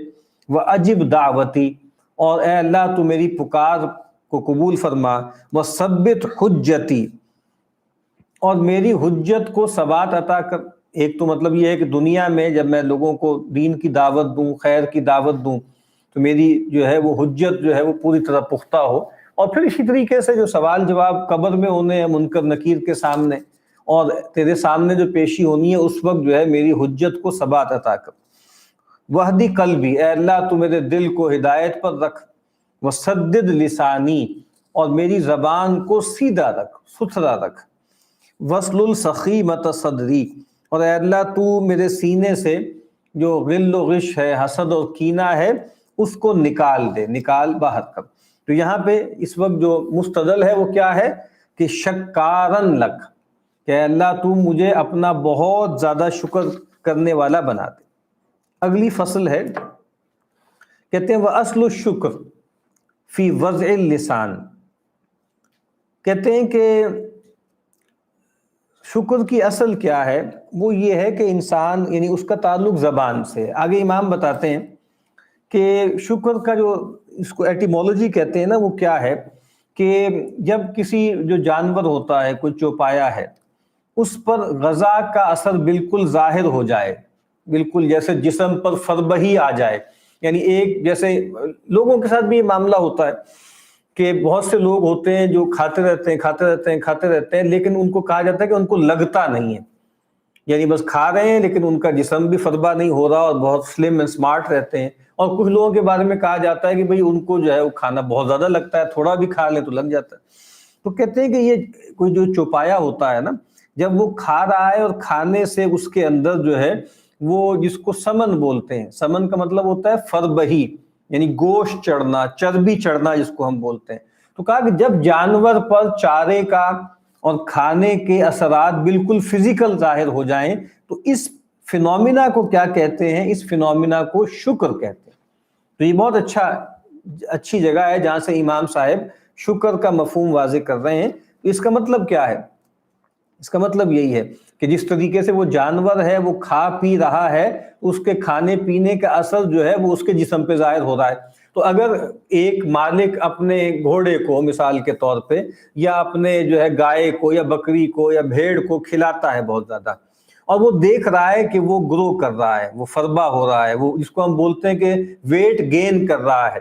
وَأَجِب دعوتی، اور اے اللہ تو میری پکار کو قبول فرما، وثبت حجتی، اور میری حجت کو ثبات عطا کر۔ ایک تو مطلب یہ ہے کہ دنیا میں جب میں لوگوں کو دین کی دعوت دوں، خیر کی دعوت دوں، تو میری جو ہے وہ حجت جو ہے وہ پوری طرح پختہ ہو، اور پھر اسی طریقے سے جو سوال جواب قبر میں ہونے ہیں منکر نکیر کے سامنے، اور تیرے سامنے جو پیشی ہونی ہے اس وقت جو ہے میری حجت کو ثبات عطا کر۔ وحدی قلبی، اے اللہ تو میرے دل کو ہدایت پر رکھ، وسدد لسانی، اور میری زبان کو سیدھا رکھ، ستھرا رکھ، وصل السخیمۃ صدری، اور اے اللہ تو میرے سینے سے جو غل و غش ہے، حسد اور کینہ ہے، اس کو نکال دے، نکال باہر کر۔ تو یہاں پہ اس وقت جو مستدل ہے وہ کیا ہے کہ شکارن لک، کہ اے اللہ تو مجھے اپنا بہت زیادہ شکر کرنے والا بنا دے۔ اگلی فصل ہے، کہتے ہیں وَأَصْلُ الشُّكْرِ فی وضع اللسان، کہتے ہیں کہ شکر کی اصل کیا ہے، وہ یہ ہے کہ انسان یعنی اس کا تعلق زبان سے۔ آگے امام بتاتے ہیں کہ شکر کا جو اس کو ایٹیمولوجی کہتے ہیں نا، وہ کیا ہے کہ جب کسی جو جانور ہوتا ہے، کوئی چوپایا ہے، اس پر غذا کا اثر بالکل ظاہر ہو جائے، بالکل جیسے جسم پر فربہی آ جائے، یعنی ایک جیسے لوگوں کے ساتھ بھی یہ معاملہ ہوتا ہے کہ بہت سے لوگ ہوتے ہیں جو کھاتے رہتے ہیں کھاتے رہتے ہیں کھاتے رہتے ہیں، لیکن ان کو کہا جاتا ہے کہ ان کو لگتا نہیں ہے، یعنی بس کھا رہے ہیں لیکن ان کا جسم بھی فربا نہیں ہو رہا، اور بہت سلم اینڈ سمارٹ رہتے ہیں۔ اور کچھ لوگوں کے بارے میں کہا جاتا ہے کہ بھئی ان کو جو ہے وہ کھانا بہت زیادہ لگتا ہے، تھوڑا بھی کھا لیں تو لگ جاتا ہے۔ تو کہتے ہیں کہ یہ کوئی جو چوپایا ہوتا ہے نا، جب وہ کھا رہا ہے اور کھانے سے اس کے اندر جو ہے وہ جس کو سمن بولتے ہیں، سمن کا مطلب ہوتا ہے فربہی، یعنی گوشت چڑھنا، چربی چڑھنا جس کو ہم بولتے ہیں۔ تو کہا کہ جب جانور پر چارے کا اور کھانے کے اثرات بالکل فزیکل ظاہر ہو جائیں تو اس فینومینا کو کیا کہتے ہیں؟ اس فینومینا کو شکر کہتے ہیں۔ تو یہ بہت اچھی جگہ ہے جہاں سے امام صاحب شکر کا مفہوم واضح کر رہے ہیں۔ تو اس کا مطلب کیا ہے؟ اس کا مطلب یہی ہے کہ جس طریقے سے وہ جانور ہے وہ کھا پی رہا ہے، اس کے کھانے پینے کا اثر جو ہے وہ اس کے جسم پہ ظاہر ہو رہا ہے۔ تو اگر ایک مالک اپنے گھوڑے کو مثال کے طور پہ یا اپنے جو ہے گائے کو یا بکری کو یا بھیڑ کو کھلاتا ہے بہت زیادہ، اور وہ دیکھ رہا ہے کہ وہ گرو کر رہا ہے، وہ فربا ہو رہا ہے، وہ جس کو ہم بولتے ہیں کہ ویٹ گین کر رہا ہے،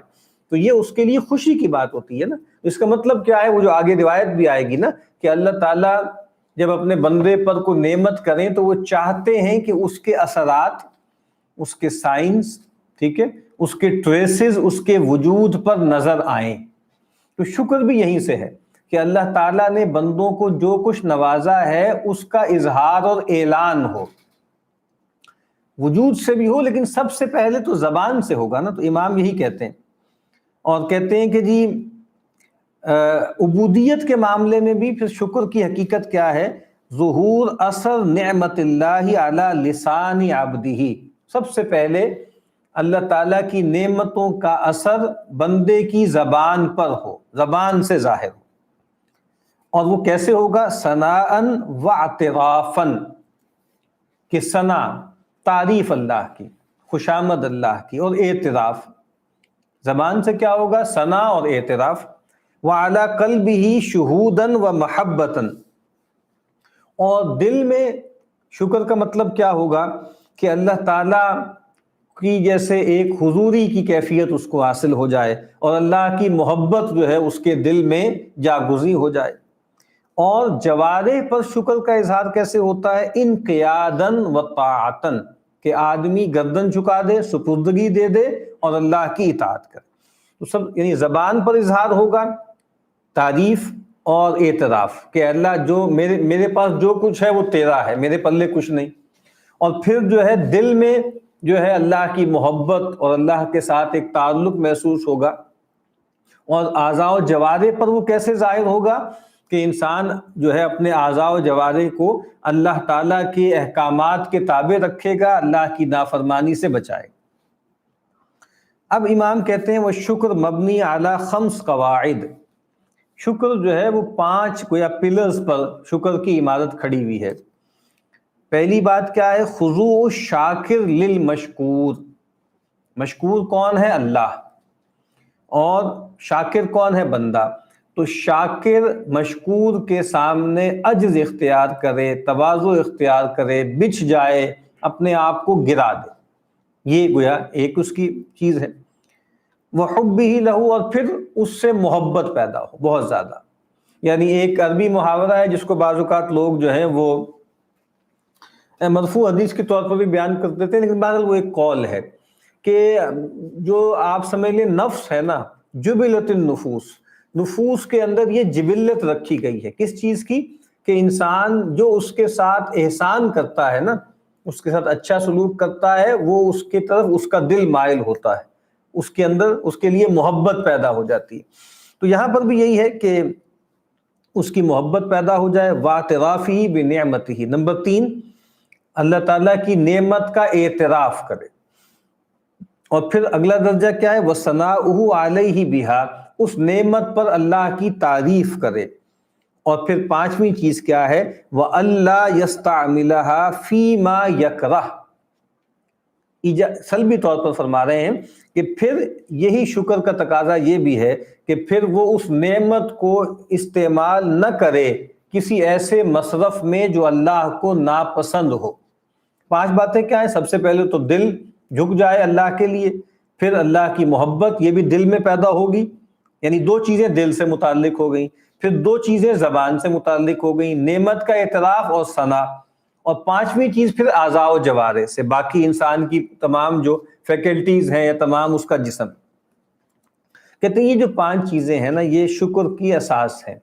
تو یہ اس کے لیے خوشی کی بات ہوتی ہے نا۔ اس کا مطلب کیا ہے؟ وہ جو آگے روایت بھی آئے گی نا کہ اللہ تعالیٰ جب اپنے بندے پر کوئی نعمت کریں تو وہ چاہتے ہیں کہ اس کے اثرات، اس کے سائنس، ٹھیک ہے، اس کے ٹریسز اس کے وجود پر نظر آئیں۔ تو شکر بھی یہیں سے ہے کہ اللہ تعالیٰ نے بندوں کو جو کچھ نوازا ہے اس کا اظہار اور اعلان ہو، وجود سے بھی ہو، لیکن سب سے پہلے تو زبان سے ہوگا نا۔ تو امام یہی کہتے ہیں، اور کہتے ہیں کہ جی عبودیت کے معاملے میں بھی پھر شکر کی حقیقت کیا ہے؟ ظہور اثر نعمت اللہ علی لسان عبدہ، سب سے پہلے اللہ تعالیٰ کی نعمتوں کا اثر بندے کی زبان پر ہو، زبان سے ظاہر ہو۔ اور وہ کیسے ہوگا؟ ثناءً واعترافاً، کہ ثنا تعریف اللہ کی، خوشامد اللہ کی، اور اعتراف زبان سے کیا ہوگا؟ ثنا اور اعتراف۔ وعلی قلبہ شہوداً و محبتاً، اور دل میں شکر کا مطلب کیا ہوگا کہ اللہ تعالیٰ کی جیسے ایک حضوری کی کیفیت اس کو حاصل ہو جائے، اور اللہ کی محبت جو ہے اس کے دل میں جاگزی ہو جائے۔ اور جوارح پر شکر کا اظہار کیسے ہوتا ہے؟ انقیاداً و طاعتاً، کہ آدمی گردن جھکا دے، سپردگی دے دے اور اللہ کی اطاعت کرے۔ تو سب یعنی زبان پر اظہار ہوگا تعریف اور اعتراف کہ اللہ جو میرے پاس جو کچھ ہے وہ تیرا ہے، میرے پلے کچھ نہیں۔ اور پھر جو ہے دل میں جو ہے اللہ کی محبت اور اللہ کے ساتھ ایک تعلق محسوس ہوگا، اور اعضاء و جوارح پر وہ کیسے ظاہر ہوگا کہ انسان جو ہے اپنے اعضاء و جوارح کو اللہ تعالیٰ کے احکامات کے تابع رکھے گا، اللہ کی نافرمانی سے بچائے گا۔ اب امام کہتے ہیں وہ شکر مبنی اعلی 5 قواعد، شکر جو ہے وہ 5 گویا پلرز پر شکر کی عمارت کھڑی ہوئی ہے۔ پہلی بات کیا ہے؟ خضوع الشاکر للمشکور، مشکور کون ہے؟ اللہ، اور شاکر کون ہے؟ بندہ۔ تو شاکر مشکور کے سامنے عجز اختیار کرے، تواضع اختیار کرے، بچھ جائے، اپنے آپ کو گرا دے، یہ گویا ایک اس کی چیز ہے۔ وَحُبِّهِ لَهُ، اور پھر اس سے محبت پیدا ہو بہت زیادہ۔ یعنی ایک عربی محاورہ ہے جس کو بعض اوقات لوگ جو ہیں وہ مرفوع حدیث کے طور پر بھی بیان کر دیتے ہیں، لیکن بہرحال وہ ایک قول ہے کہ جو آپ سمجھ لیں نفس ہے نا، جبلت النفوس، نفوس کے اندر یہ جبلت رکھی گئی ہے کس چیز کی؟ کہ انسان جو اس کے ساتھ احسان کرتا ہے نا، اس کے ساتھ اچھا سلوک کرتا ہے، وہ اس کی طرف اس کا دل مائل ہوتا ہے، اس کے اندر اس کے لیے محبت پیدا ہو جاتی ہے۔ تو یہاں پر بھی یہی ہے کہ اس کی محبت پیدا ہو جائے۔ واعترافہ بنعمتہ، نمبر 3 اللہ تعالیٰ کی نعمت کا اعتراف کرے۔ اور پھر اگلا درجہ کیا ہے؟ وَثَنَاؤُهُ عَلَيْهِ بِهَا، اس نعمت پر اللہ کی تعریف کرے۔ اور پھر 5ویں چیز کیا ہے؟ وَأَلَّا يَسْتَعْمِلَهَا فِي مَا يَكْرَهُ، سلبی طور پر فرما رہے ہیں کہ پھر یہی شکر کا تقاضا یہ بھی ہے کہ پھر وہ اس نعمت کو استعمال نہ کرے کسی ایسے مصرف میں جو اللہ کو ناپسند ہو۔ 5 باتیں کیا ہیں؟ سب سے پہلے تو دل جھک جائے اللہ کے لیے، پھر اللہ کی محبت یہ بھی دل میں پیدا ہوگی، یعنی 2 چیزیں دل سے متعلق ہو گئیں، پھر 2 چیزیں زبان سے متعلق ہو گئیں، نعمت کا اعتراف اور ثنا، اور 5ویں چیز پھر اعضاء و جوارح سے، باقی انسان کی تمام جو فیکلٹیز ہیں یا تمام اس کا جسم۔ کہتے ہیں یہ جو 5 چیزیں ہیں نا، یہ شکر کی اساس ہیں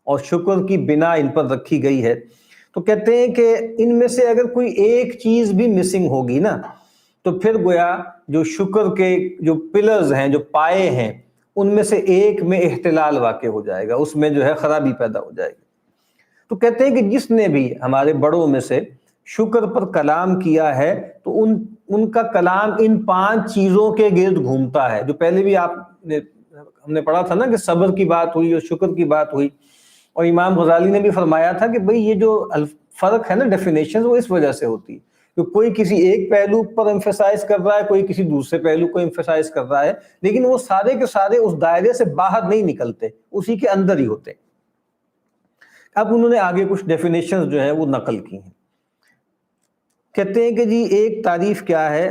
اور شکر کی بنا ان پر رکھی گئی ہے۔ تو کہتے ہیں کہ ان میں سے اگر کوئی ایک چیز بھی مسنگ ہوگی نا، تو پھر گویا جو شکر کے جو پلرز ہیں، جو پائے ہیں، ان میں سے ایک میں اختلال واقع ہو جائے گا، اس میں جو ہے خرابی پیدا ہو جائے گی۔ تو کہتے ہیں کہ جس نے بھی ہمارے بڑوں میں سے شکر پر کلام کیا ہے تو ان کا کلام ان 5 چیزوں کے گرد گھومتا ہے، جو پہلے بھی ہم نے پڑھا تھا نا کہ صبر کی بات ہوئی اور شکر کی بات ہوئی، اور امام غزالی نے بھی فرمایا تھا کہ بھئی یہ جو فرق ہے نا ڈیفینیشن، وہ اس وجہ سے ہوتی ہے کہ کوئی کسی ایک پہلو پر ایمفیسائز کر رہا ہے، کوئی کسی دوسرے پہلو کو ایمفیسائز کر رہا ہے، لیکن وہ سارے کے سارے اس دائرے سے باہر نہیں نکلتے، اسی کے اندر ہی ہوتے ہیں۔ اب انہوں نے آگے کچھ ڈیفینیشنز جو ہیں وہ نقل کی ہیں۔ کہتے ہیں کہ جی ایک تعریف کیا ہے؟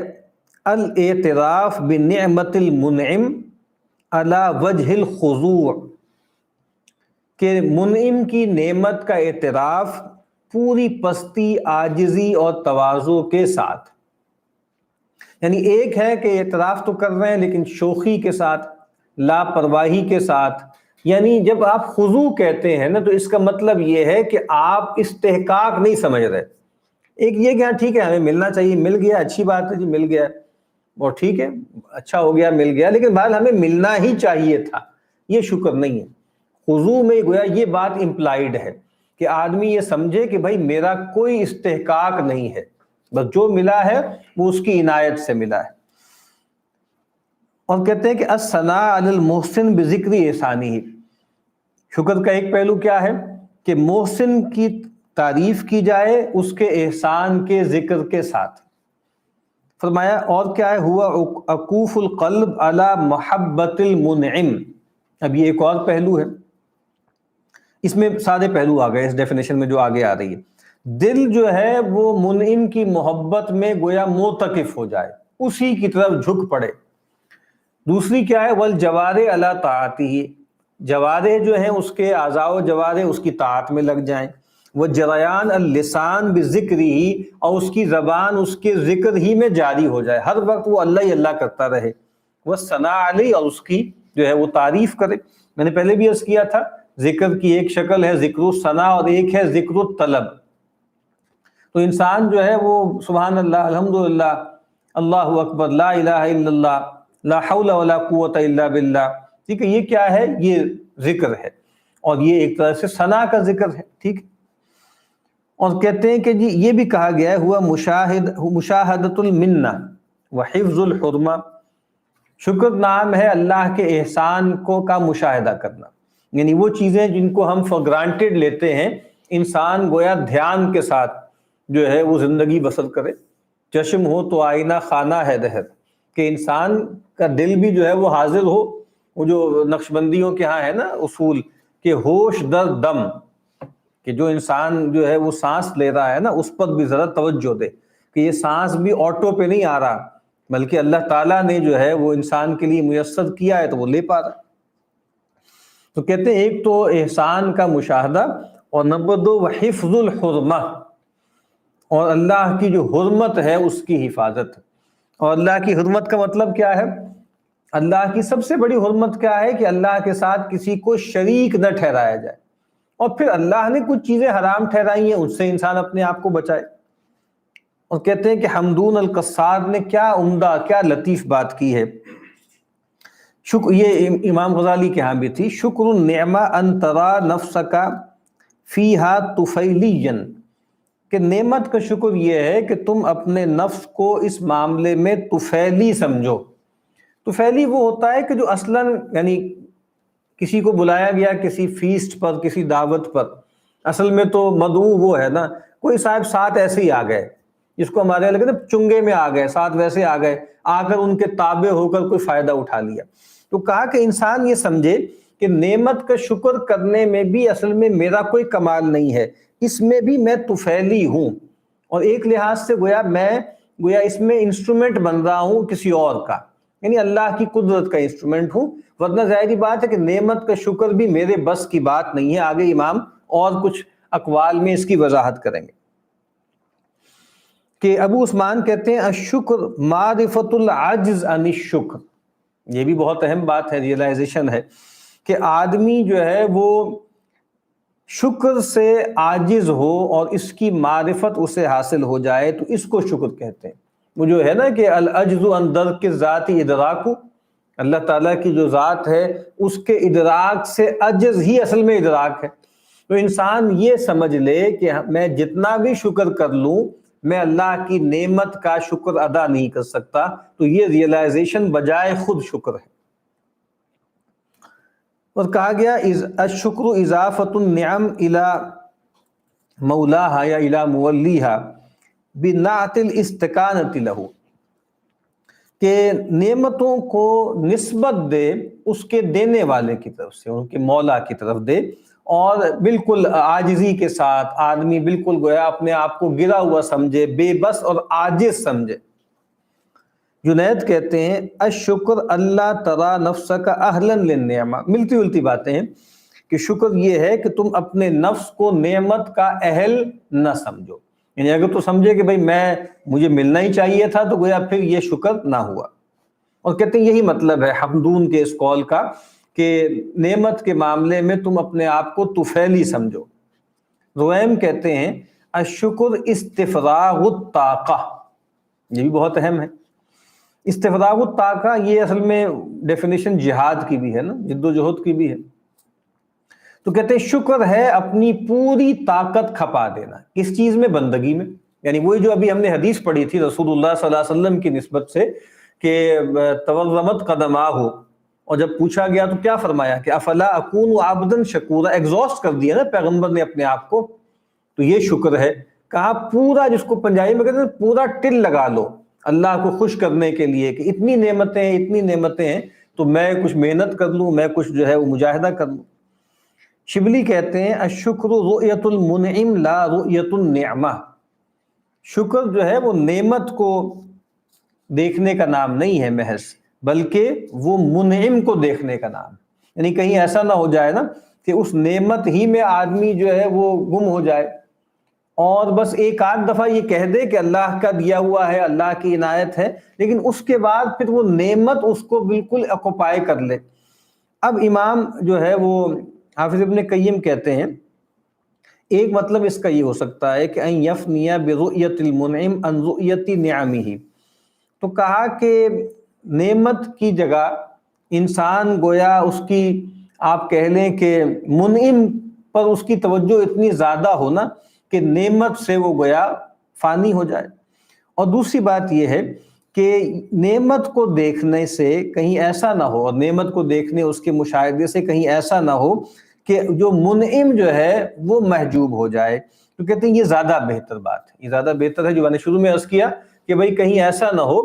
الاعتراف بنعمت المنعم علی وجہ الخضوع، کہ منعم کی نعمت کا اعتراف پوری پستی، عاجزی اور تواضع کے ساتھ، یعنی ایک ہے کہ اعتراف تو کر رہے ہیں لیکن شوخی کے ساتھ، لاپرواہی کے ساتھ، یعنی جب آپ خضوع کہتے ہیں نا تو اس کا مطلب یہ ہے کہ آپ استحقاق نہیں سمجھ رہے۔ ایک یہ کہ ہاں ٹھیک ہے ہمیں ملنا چاہیے، مل گیا، اچھی بات ہے جی مل گیا، اور ٹھیک ہے اچھا ہو گیا مل گیا، لیکن بہرحال ہمیں ملنا ہی چاہیے تھا، یہ شکر نہیں ہے۔ خضوع میں گویا یہ بات امپلائیڈ ہے کہ آدمی یہ سمجھے کہ بھائی میرا کوئی استحقاق نہیں ہے، بس جو ملا ہے وہ اس کی عنایت سے ملا ہے۔ اور کہتے ہیں کہ الثناء علی المحسن بذکر احسانہ، شکر کا ایک پہلو کیا ہے کہ محسن کی تعریف کی جائے اس کے احسان کے ذکر کے ساتھ۔ فرمایا اور کیا ہے؟ ہوا عکوف القلب علی محبت المنعم۔ اب یہ ایک اور پہلو ہے، اس میں سارے پہلو آ گئے اس ڈیفینیشن میں جو آگے آ رہی ہے۔ دل جو ہے وہ منعم کی محبت میں گویا معتکف ہو جائے، اسی کی طرف جھک پڑے۔ دوسری کیا ہے؟ والجوارح علی طاعتہ، جوارح جو ہیں اس کے اعضاء و جوارح اس کی طاعت میں لگ جائیں۔ وجریان اللسان بذکرہ، اور اس کی زبان اس کے ذکر ہی میں جاری ہو جائے، ہر وقت وہ اللہ ہی اللہ کرتا رہے۔ والثناء علیہ، اور اس کی جو ہے وہ تعریف کرے۔ میں نے پہلے بھی عرض کیا تھا ذکر کی ایک شکل ہے ذکر الثناء اور ایک ہے ذکر الطلب۔ تو انسان جو ہے وہ سبحان اللہ، الحمدللہ، اللہ اکبر، لا الہ الا اللہ، لا حول ولا قوت الا باللہ، ٹھیک ہے، یہ کیا ہے؟ یہ ذکر ہے، اور یہ ایک طرح سے ثنا کا ذکر ہے، ٹھیک ہے۔ اور کہتے ہیں کہ جی یہ بھی کہا گیا ہے ہوا مشاہدۃ المنہ وحفظ الحرمہ، شکر نام ہے اللہ کے احسان کو کا مشاہدہ کرنا، یعنی وہ چیزیں جن کو ہم فار گرانٹیڈ لیتے ہیں، انسان گویا دھیان کے ساتھ جو ہے وہ زندگی بسر کرے۔ چشم ہو تو آئینہ خانہ ہے دہر، کہ انسان کا دل بھی جو ہے وہ حاضر ہو، وہ جو نقش بندیوں کے ہاں ہے نا اصول کہ ہوش در دم، کہ جو انسان جو ہے وہ سانس لے رہا ہے نا اس پر بھی ذرا توجہ دے کہ یہ سانس بھی آٹو پہ نہیں آ رہا، بلکہ اللہ تعالیٰ نے جو ہے وہ انسان کے لیے میسر کیا ہے تو وہ لے پا رہا۔ تو کہتے ہیں ایک تو احسان کا مشاہدہ، اور نمبر 2 وحفظ الحرمہ، اور اللہ کی جو حرمت ہے اس کی حفاظت۔ اور اللہ کی حرمت کا مطلب کیا ہے؟ اللہ کی سب سے بڑی حرمت کیا ہے؟ کہ اللہ کے ساتھ کسی کو شریک نہ ٹھہرایا جائے، اور پھر اللہ نے کچھ چیزیں حرام ٹھہرائی ہیں ان سے انسان اپنے آپ کو بچائے۔ اور کہتے ہیں کہ حمدون القصار نے کیا عمدہ، کیا لطیف بات کی ہے، شکر، یہ امام غزالی کے ہاں بھی تھی، شکر النعمہ ان ترا نفسک فیہا طفیلیا، کہ نعمت کا شکر یہ ہے کہ تم اپنے نفس کو اس معاملے میں طفیلی سمجھو۔ طفیلی وہ ہوتا ہے کہ جو اصلاً یعنی کسی کو بلایا گیا کسی فیسٹ پر، کسی دعوت پر، اصل میں تو مدعو وہ ہے نا، کوئی صاحب ساتھ ایسے ہی آ گئے، جس کو ہمارے لگے نا چنگے میں آ گئے، ساتھ ویسے آ گئے، آ کر ان کے تابع ہو کر کوئی فائدہ اٹھا لیا۔ تو کہا کہ انسان یہ سمجھے کہ نعمت کا شکر کرنے میں بھی اصل میں میرا کوئی کمال نہیں ہے، اس میں بھی میں طفیلی ہوں، اور ایک لحاظ سے گویا اس میں انسٹرومنٹ بن رہا ہوں کسی اور کا، یعنی اللہ کی قدرت کا انسٹرومنٹ ہوں۔ ورنہ ظاہری بات ہے کہ نعمت کا شکر بھی میرے بس کی بات نہیں ہے، آگے امام اور کچھ اقوال میں اس کی وضاحت کریں گے۔ کہ ابو عثمان کہتے ہیں الشکر معرفت العجز عن الشکر، یہ بھی بہت اہم بات ہے، ریئلائزیشن ہے کہ آدمی جو ہے وہ شکر سے عاجز ہو اور اس کی معرفت اسے حاصل ہو جائے تو اس کو شکر کہتے ہیں۔ وہ جو ہے نا کہ العجز عن درک الذات ادراک، اللہ تعالیٰ کی جو ذات ہے اس کے ادراک سے عجز ہی اصل میں ادراک ہے۔ تو انسان یہ سمجھ لے کہ میں جتنا بھی شکر کر لوں میں اللہ کی نعمت کا شکر ادا نہیں کر سکتا، تو یہ ریئلائزیشن بجائے خود شکر ہے۔ اور کہا گیا الشکر اضافت النعم الی مولاہا یا الی مولیہا بنعت الاستکانۃ لہ، کہ نعمتوں کو نسبت دے اس کے دینے والے کی طرف سے، ان کے مولا کی طرف دے، اور بالکل عاجزی کے ساتھ آدمی بالکل گویا اپنے آپ کو گرا ہوا سمجھے، بے بس اور عاجز سمجھے۔ جنید کہتے ہیں الشکر اللہ ترا نفسک اہلا للنعمہ، ملتی جلتی باتیں ہیں کہ شکر یہ ہے کہ تم اپنے نفس کو نعمت کا اہل نہ سمجھو، یعنی اگر تو سمجھے کہ بھئی مجھے ملنا ہی چاہیے تھا تو گویا پھر یہ شکر نہ ہوا۔ اور کہتے ہیں یہی مطلب ہے حمدون کے اس قول کا کہ نعمت کے معاملے میں تم اپنے آپ کو طفیلی سمجھو۔ رویم کہتے ہیں الشکر استفراغ الطاقہ، یہ بھی بہت اہم ہے۔ استفراغ الطاقہ یہ اصل میں ڈیفینیشن جہاد کی بھی ہے نا، جد و جہد کی بھی ہے۔ تو کہتے ہیں شکر ہے اپنی پوری طاقت کھپا دینا، کس چیز میں؟ بندگی میں، یعنی وہی جو ابھی ہم نے حدیث پڑھی تھی رسول اللہ صلی اللہ علیہ وسلم کی نسبت سے کہ تورمت قدماہ، اور جب پوچھا گیا تو کیا فرمایا کہ افلا اکون عبدا شکورا، ایگزاسٹ کر دیا نا پیغمبر نے اپنے آپ کو، تو یہ شکر ہے۔ کہا پورا، جس کو پنجابی میں کہتے ہیں پورا ٹل لگا لو اللہ کو خوش کرنے کے لیے کہ اتنی نعمتیں ہیں تو میں کچھ محنت کر لوں، میں کچھ جو ہے وہ مجاہدہ کر لوں۔ شبلی کہتے ہیں الشکر رؤیت المنعم لا رؤیت النعمہ، شکر جو ہے وہ نعمت کو دیکھنے کا نام نہیں ہے محض، بلکہ وہ منعم کو دیکھنے کا نام، یعنی کہیں ایسا نہ ہو جائے نا کہ اس نعمت ہی میں آدمی جو ہے وہ گم ہو جائے اور بس ایک آدھ دفعہ یہ کہہ دے کہ اللہ کا دیا ہوا ہے، اللہ کی عنایت ہے، لیکن اس کے بعد پھر وہ نعمت اس کو بالکل اکوپائے کر لے۔ اب امام جو ہے وہ حافظ ابن قیم کہتے ہیں ایک مطلب اس کا یہ ہو سکتا ہے کہ ان یفنی برؤیت المنعم عن رؤیت نعمہ، تو کہا کہ نعمت کی جگہ انسان گویا اس کی آپ کہہ لیں کہ منعم پر اس کی توجہ اتنی زیادہ ہونا کہ نعمت سے وہ گویا فانی ہو جائے۔ اور دوسری بات یہ ہے کہ نعمت کو دیکھنے سے کہیں ایسا نہ ہو، اور نعمت کو دیکھنے اس کے مشاہدے سے کہیں ایسا نہ ہو کہ جو منعم جو ہے وہ محجوب ہو جائے۔ تو کہتے ہیں یہ زیادہ بہتر بات ہے، یہ زیادہ بہتر ہے جو میں نے شروع میں عرض کیا کہ بھئی کہیں ایسا نہ ہو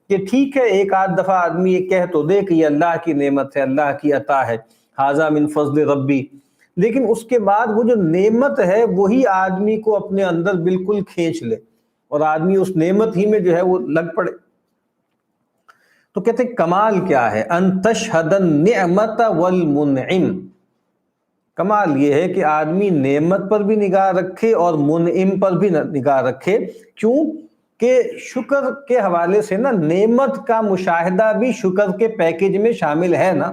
کہ ٹھیک ہے ایک آدھ دفعہ آدمی یہ کہہ تو دے کہ یہ اللہ کی نعمت ہے، اللہ کی عطا ہے، ھذا من فضل ربی، لیکن اس کے بعد وہ جو نعمت ہے وہی آدمی کو اپنے اندر بالکل کھینچ لے اور آدمی اس نعمت ہی میں جو ہے وہ لگ پڑے۔ تو کہتے ہیں کمال کیا ہے؟ ان تشہد النعمت والمنعم، کمال یہ ہے کہ آدمی نعمت پر بھی نگاہ رکھے اور منعم پر بھی نگاہ رکھے۔ کیوں کہ شکر کے حوالے سے نا نعمت کا مشاہدہ بھی شکر کے پیکج میں شامل ہے نا۔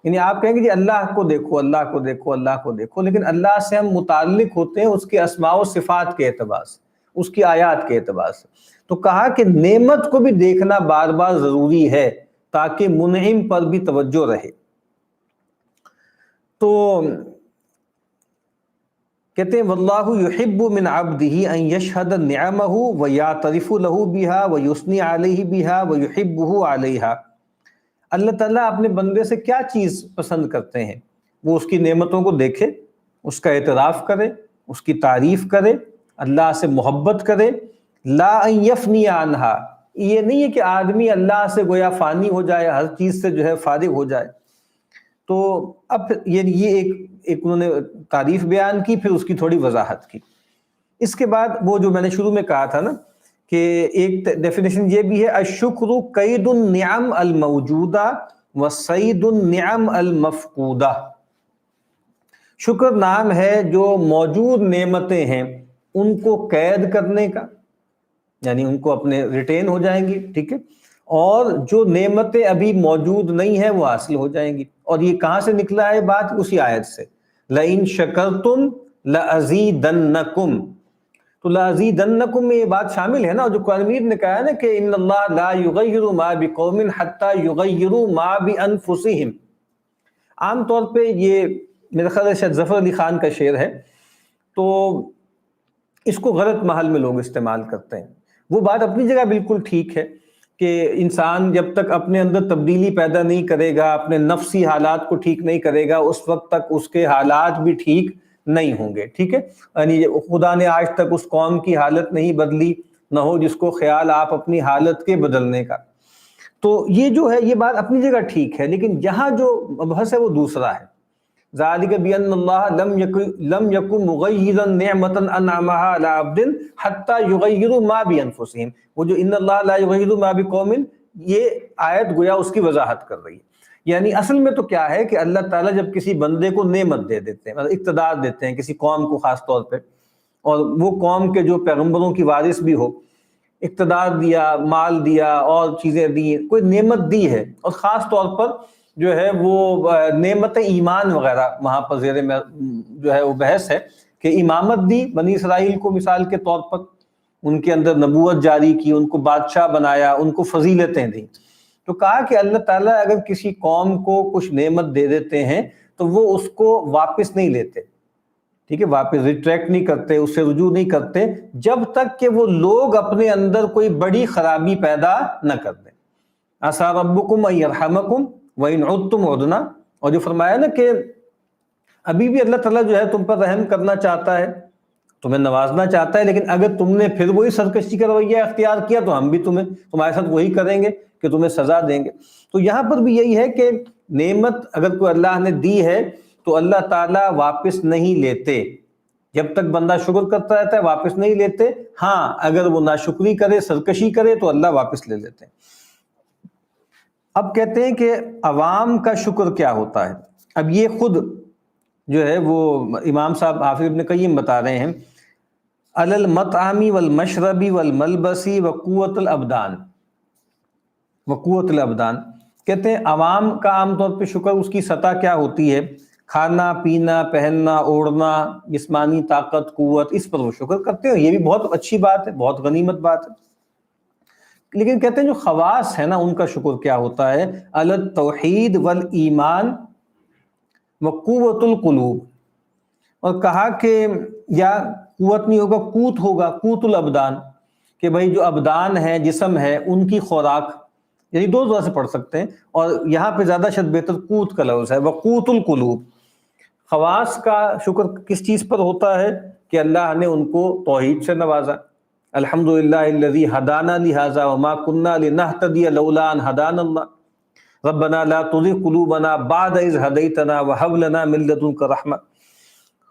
یعنی آپ کہیں گے جی اللہ کو دیکھو، اللہ کو دیکھو، اللہ کو دیکھو، لیکن اللہ سے ہم متعلق ہوتے ہیں اس کے اسماء و صفات کے اعتبار سے، اس کی آیات کے اعتبار سے۔ تو کہا کہ نعمت کو بھی دیکھنا بار بار ضروری ہے تاکہ منعم پر بھی توجہ رہے۔ تو کہتے ہیں واللہ یحب من عبدہ ان یشہد نعمہ ویعترف لہ بہا ویثنی علیہ بہا ویحبہ علیہا۔ اللہ تعالیٰ اپنے بندے سے کیا چیز پسند کرتے ہیں؟ وہ اس کی نعمتوں کو دیکھے، اس کا اعتراف کرے، اس کی تعریف کرے، اللہ سے محبت کرے۔ لا ان یفنی عنہا، یہ نہیں ہے کہ آدمی اللہ سے گویا فانی ہو جائے، ہر چیز سے جو ہے فارغ ہو جائے۔ تو اب یہ ایک انہوں نے تعریف بیان کی، پھر اس کی تھوڑی وضاحت کی۔ اس کے بعد وہ جو میں نے شروع میں کہا تھا نا کہ ایک ڈیفینیشن یہ بھی ہے الشکر قید النعم الموجودہ وصید النعم المفقودہ۔ شکر نام ہے جو موجود نعمتیں ہیں ان کو قید کرنے کا، یعنی ان کو اپنے ریٹین ہو جائیں گی، ٹھیک ہے، اور جو نعمتیں ابھی موجود نہیں ہیں وہ حاصل ہو جائیں گی۔ اور یہ کہاں سے نکلا ہے بات؟ اسی آیت سے، لَإِن شَكَرْتُمْ لَأَزِيدَنَّكُمْ۔ تو لَأَزِيدَنَّكُمْ میں یہ بات شامل ہے نا، جو قرآن مجید نے کہا ہے نا کہ ان اللہ لا یغیر ما بقوم حتی یغیروا ما بانفسہم۔ عام طور پہ یہ میرے خیال ہے شاید ظفر علی خان کا شعر ہے، تو اس کو غلط محل میں لوگ استعمال کرتے ہیں۔ وہ بات اپنی جگہ بالکل ٹھیک ہے کہ انسان جب تک اپنے اندر تبدیلی پیدا نہیں کرے گا، اپنے نفسی حالات کو ٹھیک نہیں کرے گا، اس وقت تک اس کے حالات بھی ٹھیک نہیں ہوں گے، ٹھیک ہے۔ یعنی خدا نے آج تک اس قوم کی حالت نہیں بدلی، نہ ہو جس کو خیال آپ اپنی حالت کے بدلنے کا۔ تو یہ جو ہے یہ بات اپنی جگہ ٹھیک ہے، لیکن جہاں جو مبحث ہے وہ دوسرا ہے۔ ذالک بأن اللہ لم یکن مغیرا نعمتا انعمها علی عبد حتی یغیروا ما بانفسہم۔ وہ جو ان اللہ لا یغیر ما بقوم، یہ آیت گویا اس کی وضاحت کر رہی ہے۔ یعنی اصل میں تو کیا ہے کہ اللہ تعالیٰ جب کسی بندے کو نعمت دے دیتے ہیں، مطلب اقتدار دیتے ہیں کسی قوم کو خاص طور پہ، اور وہ قوم کے جو پیغمبروں کی وارث بھی ہو، اقتدار دیا، مال دیا اور چیزیں دی، کوئی نعمت دی ہے، اور خاص طور پر جو ہے وہ نعمت ایمان وغیرہ وہاں پر زیر میں جو ہے وہ بحث ہے کہ امامت دی بنی اسرائیل کو مثال کے طور پر، ان کے اندر نبوت جاری کی، ان کو بادشاہ بنایا، ان کو فضیلتیں دیں۔ تو کہا کہ اللہ تعالیٰ اگر کسی قوم کو کچھ نعمت دے دیتے ہیں تو وہ اس کو واپس نہیں لیتے، ٹھیک ہے، واپس ریٹریکٹ نہیں کرتے، اس سے رجوع نہیں کرتے جب تک کہ وہ لوگ اپنے اندر کوئی بڑی خرابی پیدا نہ کر دیں۔ عسیٰ ربکم ان یرحمکم وَإِنْ عُدْتُمْ عُدْنَا، اور جو فرمایا نا کہ ابھی بھی اللہ تعالیٰ جو ہے تم پر رحم کرنا چاہتا ہے، تمہیں نوازنا چاہتا ہے، لیکن اگر تم نے پھر وہی سرکشی کا رویہ اختیار کیا تو ہم بھی تمہارے ساتھ وہی کریں گے کہ تمہیں سزا دیں گے۔ تو یہاں پر بھی یہی ہے کہ نعمت اگر کوئی اللہ نے دی ہے تو اللہ تعالیٰ واپس نہیں لیتے، جب تک بندہ شکر کرتا رہتا ہے واپس نہیں لیتے۔ ہاں اگر وہ ناشکری کرے، سرکشی کرے تو اللہ واپس لے لیتے ہیں۔ اب کہتے ہیں کہ عوام کا شکر کیا ہوتا ہے۔ اب یہ خود جو ہے وہ امام صاحب حافظ ابن قیم بتا رہے ہیں، علی المطعم والمشرب والملبس وقوت الابدان، وقوت الابدان، کہتے ہیں عوام کا عام طور پہ شکر اس کی سطح کیا ہوتی ہے؟ کھانا پینا، پہننا اوڑھنا، جسمانی طاقت قوت، اس پر وہ شکر کرتے ہیں۔ یہ بھی بہت اچھی بات ہے، بہت غنیمت بات ہے۔ لیکن کہتے ہیں جو خواص ہے نا ان کا شکر کیا ہوتا ہے، التوحید والایمان وقوت القلوب، اور کہا کہ یا قوت نہیں ہوگا، قوت ہوگا، قوت الابدان، کہ بھائی جو ابدان ہے، جسم ہے، ان کی خوراک، یعنی دو طرح سے پڑھ سکتے ہیں، اور یہاں پہ زیادہ شد بہتر قوت کا لفظ ہے، وقوت القلوب۔ خواص کا شکر کس چیز پر ہوتا ہے کہ اللہ نے ان کو توحید سے نوازا، الحمدللہ الذی ہدانا لہذا وما کننا لنہتدی لولا ان ہدانا اللہ ربنا لا تزغ قلوبنا بعد اذ ہدیتنا وہب لنا من لدنک رحمہ،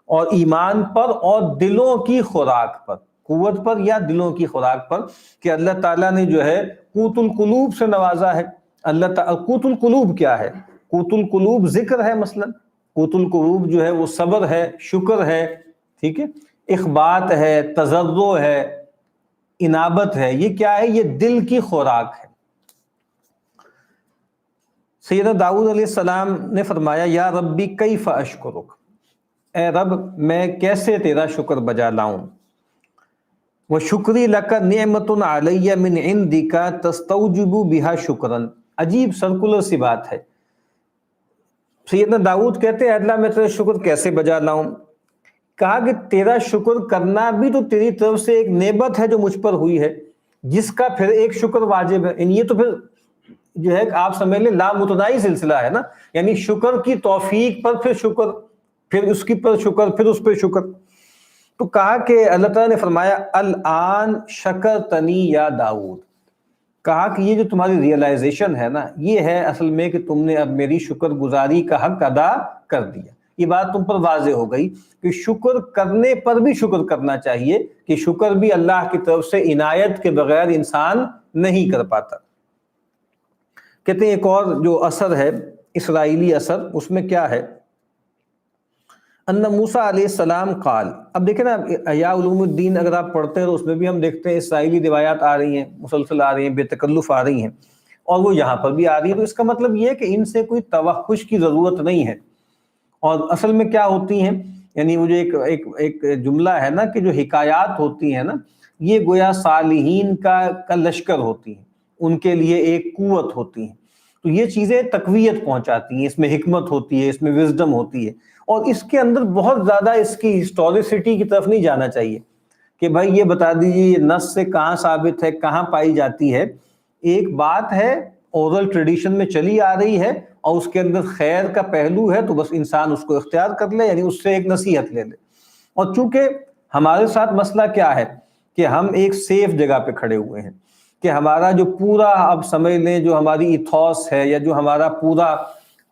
اور ایمان پر اور دلوں کی خوراک پر، قوت پر یا دلوں کی خوراک پر، کہ اللہ تعالیٰ نے جو ہے قوت القلوب سے نوازا ہے۔ اللہ تعالیٰ قوت القلوب کیا ہے؟ قوت القلوب ذکر ہے، مثلا قوت القلوب جو ہے وہ صبر ہے، شکر ہے، ٹھیک ہے، اخبات ہے، تضرع ہے، انابت ہے، یہ کیا ہے؟ یہ دل کی خوراک ہے۔ سیدنا داؤد علیہ السلام نے فرمایا یا ربی کیف اشکرک، اے رب میں کیسے تیرا شکر بجا لاؤں، وَشُكْرِي لَكَ نِعْمَةٌ عَلَيَّ مِنْ عِنْدِكَ تَسْتَوْجِبُ بِهَا شُكْرًا۔ عجیب سرکولر سی بات ہے۔ سیدنا داؤد کہتے ہیں اللہ میں تیرا شکر کیسے بجا لاؤں؟ کہا کہ تیرا شکر کرنا بھی تو تیری طرف سے ایک نعمت ہے جو مجھ پر ہوئی ہے، جس کا پھر ایک شکر واجب ہے۔ یہ تو پھر جو ہے آپ سمجھ لیں لامتناہی سلسلہ ہے نا، یعنی شکر کی توفیق پر پھر شکر، پھر اس کی پر شکر، پھر اس پہ شکر۔ تو کہا کہ اللہ تعالیٰ نے فرمایا الآن شکرتنی یا داؤد، کہا کہ یہ جو تمہاری ریئلائزیشن ہے نا، یہ ہے اصل میں کہ تم نے اب میری شکر گزاری کا حق ادا کر دیا۔ یہ بات تم پر واضح ہو گئی کہ شکر کرنے پر بھی شکر کرنا چاہیے، کہ شکر بھی اللہ کی طرف سے عنایت کے بغیر انسان نہیں کر پاتا۔ کہتے ہیں ایک اور جو اثر ہے اسرائیلی اثر، اس میں کیا ہے، ان موسیٰ علیہ السلام قال، اب دیکھیں نا احیاء علوم الدین اگر آپ پڑھتے ہیں تو اس میں بھی ہم دیکھتے ہیں اسرائیلی روایات آ رہی ہیں، مسلسل آ رہی ہیں، بے تکلف آ رہی ہیں، اور وہ یہاں پر بھی آ رہی ہے، تو اس کا مطلب یہ ہے کہ ان سے کوئی توحش کی ضرورت نہیں ہے۔ اور اصل میں کیا ہوتی ہیں، یعنی وہ جو ایک جملہ ہے نا کہ جو حکایات ہوتی ہیں نا، یہ گویا صالحین کا لشکر ہوتی ہیں، ان کے لیے ایک قوت ہوتی ہیں، تو یہ چیزیں تقویت پہنچاتی ہیں، اس میں حکمت ہوتی ہے، اس میں وزڈم ہوتی ہے، اور اس کے اندر بہت زیادہ اس کی ہسٹوریسٹی کی طرف نہیں جانا چاہیے کہ بھائی یہ بتا دیجیے یہ نص سے کہاں ثابت ہے، کہاں پائی جاتی ہے۔ ایک بات ہے اورل ٹریڈیشن میں چلی آ رہی ہے، اور اس کے اندر خیر کا پہلو ہے، تو بس انسان اس کو اختیار کر لے، یعنی اس سے ایک نصیحت لے لے۔ اور چونکہ ہمارے ساتھ مسئلہ کیا ہے کہ ہم ایک سیف جگہ پہ کھڑے ہوئے ہیں، کہ ہمارا جو پورا، اب سمجھ لیں جو ہماری ایتھوس ہے یا جو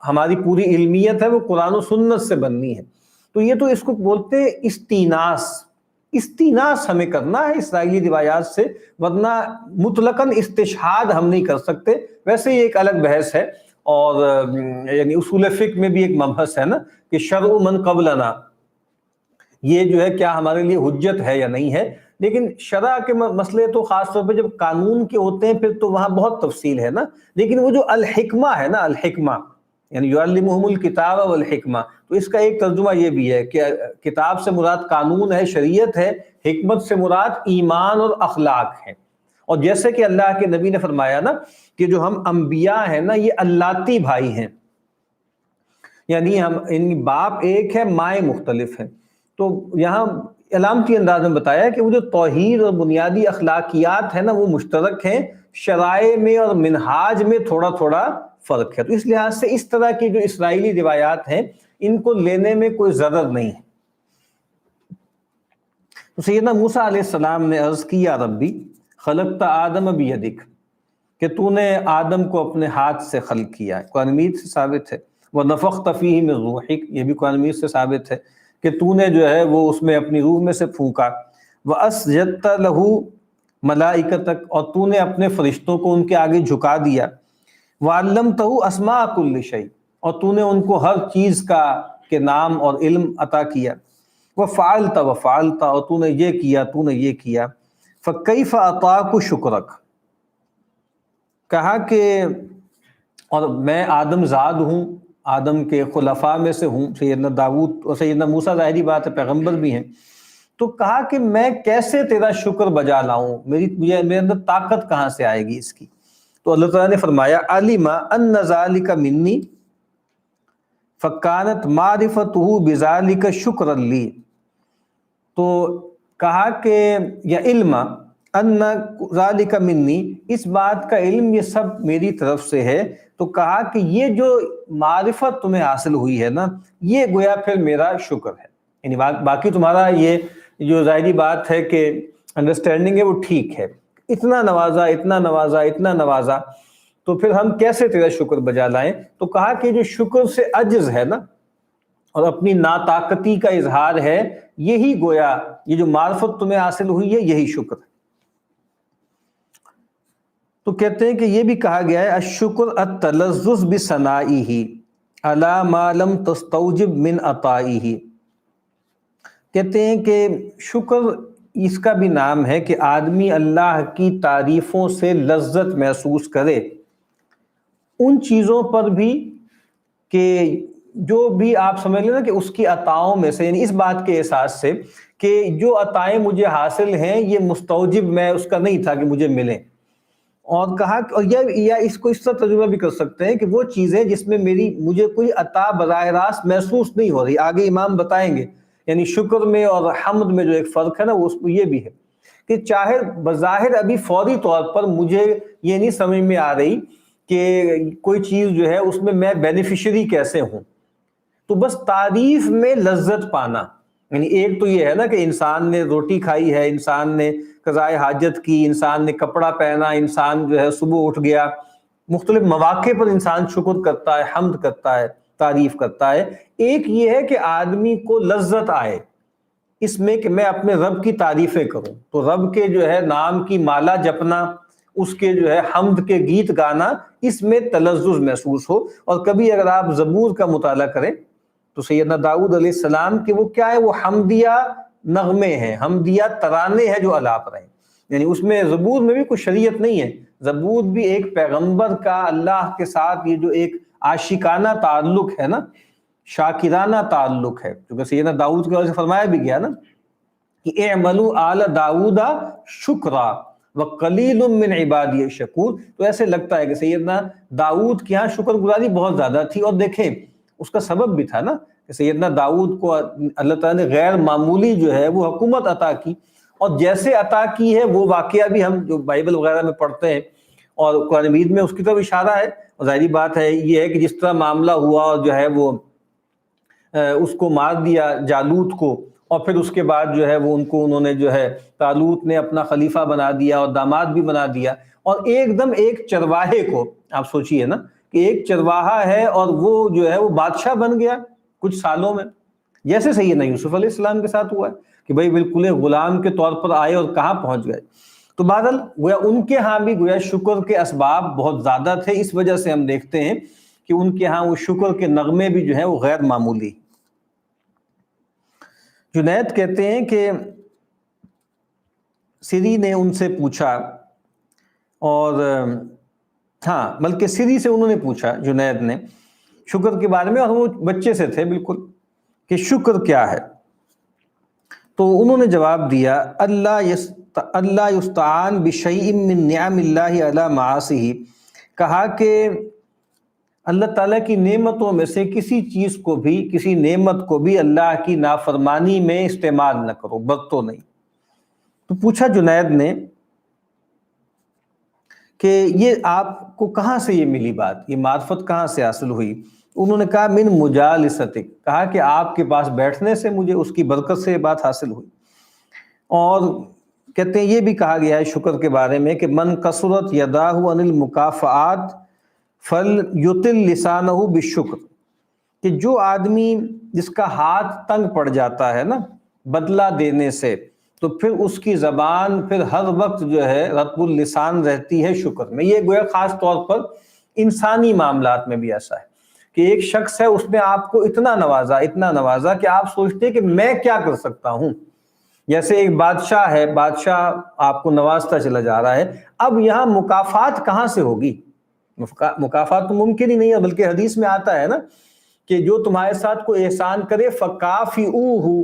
ہماری پوری علمیت ہے وہ قرآن و سنت سے بننی ہے، تو یہ تو اس کو بولتے ہیں استیناس ہمیں کرنا ہے اسرائیلی روایات سے، ورنہ مطلقاً استشہاد ہم نہیں کر سکتے۔ ویسے یہ ایک الگ بحث ہے، اور یعنی اصول فقہ میں بھی ایک مبحث ہے نا کہ شرع من قبلنا، یہ جو ہے کیا ہمارے لیے حجت ہے یا نہیں ہے، لیکن شرع کے مسئلے تو خاص طور پہ جب قانون کے ہوتے ہیں پھر تو وہاں بہت تفصیل ہے نا، لیکن وہ جو الحکمہ ہے نا، الحکمہ یعنی یعلمہم الکتاب والحکمہ، تو اس کا ایک ترجمہ یہ بھی ہے کہ کتاب سے مراد قانون ہے، شریعت ہے، حکمت سے مراد ایمان اور اخلاق ہے۔ اور جیسے کہ اللہ کے نبی نے فرمایا نا کہ جو ہم انبیاء ہیں نا یہ اللاتی بھائی ہیں، یعنی ہم ان باپ ایک ہے، مائیں مختلف ہیں۔ تو یہاں علامتی انداز میں بتایا کہ وہ جو توحید اور بنیادی اخلاقیات ہیں نا وہ مشترک ہیں، شرائع میں اور منہاج میں تھوڑا تھوڑا فرق ہے۔ تو اس لحاظ سے اس طرح کی جو اسرائیلی روایات ہیں ان کو لینے میں کوئی ضرر نہیں ہے۔ تو سیدنا موسیٰ علیہ السلام نے عرض کیا ربی خلقت آدم بیدک، کہ تو نے آدم کو اپنے ہاتھ سے خلق کیا ہے، قرآن مجید سے ثابت ہے، وَنَفَخْتَ فِيهِ مِن رُوحِكَ، یہ بھی قرآن مجید سے ثابت ہے کہ تو نے جو ہے وہ اس میں اپنی روح میں سے پھونکا، وَأَسْجَدْتَ لَهُ مَلَائِكَتَكَ، اور تو نے اپنے فرشتوں کو ان کے آگے جھکا دیا، وَعَلَّمْتَهُ أَسْمَاءَ كُلِّ شَيْءٍ، اور تو نے ان کو ہر چیز کے نام اور علم عطا کیا، وَفَعَلْتَ، اور تو نے یہ کیا، تو نے یہ کیا، فَكَيْفَ أَطَاعُ شُكْرَكَ، کہا کہ اور میں آدم زاد ہوں، آدم کے خلفاء میں سے ہوں، سیدنا داؤد اور سیدنا موسیٰ ظاہری بات ہے پیغمبر بھی ہیں، تو کہا کہ میں کیسے تیرا شکر بجا لاؤں، میرے اندر طاقت کہاں سے آئے گی اس کی؟ تو اللہ تعالیٰ نے فرمایا علم ان ذالک منی فکانت معرفتہ بذالک شکرا لی، تو کہا کہ یا علم ان ذالک منی، اس بات کا علم یہ سب میری طرف سے ہے، تو کہا کہ یہ جو معرفت تمہیں حاصل ہوئی ہے نا، یہ گویا پھر میرا شکر ہے، یعنی باقی تمہارا یہ جو ظاہری بات ہے کہ انڈرسٹینڈنگ ہے وہ ٹھیک ہے، اتنا نوازا اتنا نوازا اتنا نوازا، تو پھر ہم کیسے تیرا شکر بجا لائیں؟ تو کہا کہ جو شکر سے عجز ہے نا اور اپنی ناطاقتی کا اظہار ہے، یہی گویا یہ جو معرفت تمہیں حاصل ہوئی ہے یہی شکر ہے۔ تو کہتے ہیں کہ یہ بھی کہا گیا ہے الشکر التلذذ بثنائہ علی ما لم تستوجب من عطائہ، کہتے ہیں کہ شکر اس کا بھی نام ہے کہ آدمی اللہ کی تعریفوں سے لذت محسوس کرے ان چیزوں پر بھی کہ جو بھی آپ سمجھ لیں نا کہ اس کی عطاؤں میں سے، یعنی اس بات کے احساس سے کہ جو عطائیں مجھے حاصل ہیں یہ مستوجب میں اس کا نہیں تھا کہ مجھے ملیں، اور کہا اور یا اس کو اس طرح ترجمہ بھی کر سکتے ہیں کہ وہ چیزیں جس میں مجھے کوئی عطا براہ راست محسوس نہیں ہو رہی، آگے امام بتائیں گے، یعنی شکر میں اور حمد میں جو ایک فرق ہے نا وہ یہ بھی ہے کہ چاہے بظاہر ابھی فوری طور پر مجھے یہ نہیں سمجھ میں آ رہی کہ کوئی چیز جو ہے اس میں میں بینیفیشری کیسے ہوں، تو بس تعریف میں لذت پانا، یعنی ایک تو یہ ہے نا کہ انسان نے روٹی کھائی ہے، انسان نے قضائے حاجت کی، انسان نے کپڑا پہنا، انسان جو ہے صبح اٹھ گیا، مختلف مواقع پر انسان شکر کرتا ہے، حمد کرتا ہے، تعریف کرتا ہے۔ ایک یہ ہے کہ آدمی کو لذت آئے اس میں کہ میں اپنے رب کی تعریفیں کروں، تو رب کے جو ہے نام کی مالا جپنا، اس کے جو ہے حمد کے گیت گانا، اس میں تلذذ محسوس ہو۔ اور کبھی اگر آپ زبور کا مطالعہ کریں تو سیدنا داؤد علیہ السلام کے وہ کیا ہے، وہ حمدیہ نغمے ہیں، حمدیہ ترانے ہیں جو الاپ رہے ہیں، یعنی اس میں زبور میں بھی کوئی شریعت نہیں ہے، زبور بھی ایک پیغمبر کا اللہ کے ساتھ یہ جو ایک عاشقانہ تعلق ہے نا، شاکرانہ تعلق ہے، کیونکہ سیدنا داؤد کے وجہ سے فرمایا بھی گیا نا کہ اعملوا آل داؤد شکرا وقلیل من عبادی الشکور، تو ایسے لگتا ہے کہ سیدنا داؤد کے ہاں شکر گزاری بہت زیادہ تھی، اور دیکھیں اس کا سبب بھی تھا نا کہ سیدنا داؤد کو اللہ تعالیٰ نے غیر معمولی جو ہے وہ حکومت عطا کی، اور جیسے عطا کی ہے وہ واقعہ بھی ہم جو بائبل وغیرہ میں پڑھتے ہیں اور قرآن مجید میں اس کی طرف اشارہ ہے، اور ظاہری بات ہے یہ ہے کہ جس طرح معاملہ ہوا اور جو ہے وہ اس کو مار دیا جالوت کو، اور پھر اس کے بعد جو ہے وہ انہوں نے جو ہے طالوت نے اپنا خلیفہ بنا دیا اور داماد بھی بنا دیا، اور ایک دم ایک چرواہے کو آپ سوچئے نا کہ ایک چرواہا ہے اور وہ جو ہے وہ بادشاہ بن گیا کچھ سالوں میں، جیسے سیدنا یوسف علیہ السلام کے ساتھ ہوا ہے کہ بھائی بالکل غلام کے طور پر آئے اور کہاں پہنچ گئے۔ تو بہرحال گویا ان کے ہاں بھی گویا شکر کے اسباب بہت زیادہ تھے، اس وجہ سے ہم دیکھتے ہیں کہ ان کے ہاں وہ شکر کے نغمے بھی جو ہیں وہ غیر معمولی۔ جنید کہتے ہیں کہ سری نے ان سے پوچھا، اور ہاں بلکہ سری سے انہوں نے پوچھا جنید نے شکر کے بارے میں، اور وہ بچے سے تھے بالکل کہ شکر کیا ہے، تو انہوں نے جواب دیا اللہ یستعان بشیء من نعم اللہ علی معاصیہ، کہا کہ اللہ تعالیٰ کی نعمتوں میں سے کسی چیز کو بھی، کسی نعمت کو بھی اللہ کی نافرمانی میں استعمال نہ کرو، برتو نہیں۔ تو پوچھا جنید نے کہ یہ آپ کو کہاں سے یہ ملی بات، یہ معرفت کہاں سے حاصل ہوئی؟ انہوں نے کہا من مجالستک، کہا کہ آپ کے پاس بیٹھنے سے مجھے اس کی برکت سے یہ بات حاصل ہوئی۔ اور کہتے ہیں یہ بھی کہا گیا ہے شکر کے بارے میں کہ من کثرت یداہ عن المکافآت فلیطل لسانہ بالشکر، کہ جو آدمی جس کا ہاتھ تنگ پڑ جاتا ہے نا بدلہ دینے سے، تو پھر اس کی زبان پھر ہر وقت جو ہے رطب اللسان رہتی ہے شکر میں۔ یہ گویا خاص طور پر انسانی معاملات میں بھی ایسا ہے کہ ایک شخص ہے، اس نے آپ کو اتنا نوازا کہ آپ سوچتے ہیں کہ میں کیا کر سکتا ہوں۔ جیسے ایک بادشاہ ہے، بادشاہ آپ کو نوازتا چلا جا رہا ہے، اب یہاں مکافات کہاں سے ہوگی؟ مکافات تو ممکن ہی نہیں ہے، بلکہ حدیث میں آتا ہے نا کہ جو تمہارے ساتھ کوئی احسان کرے فکافئوہ،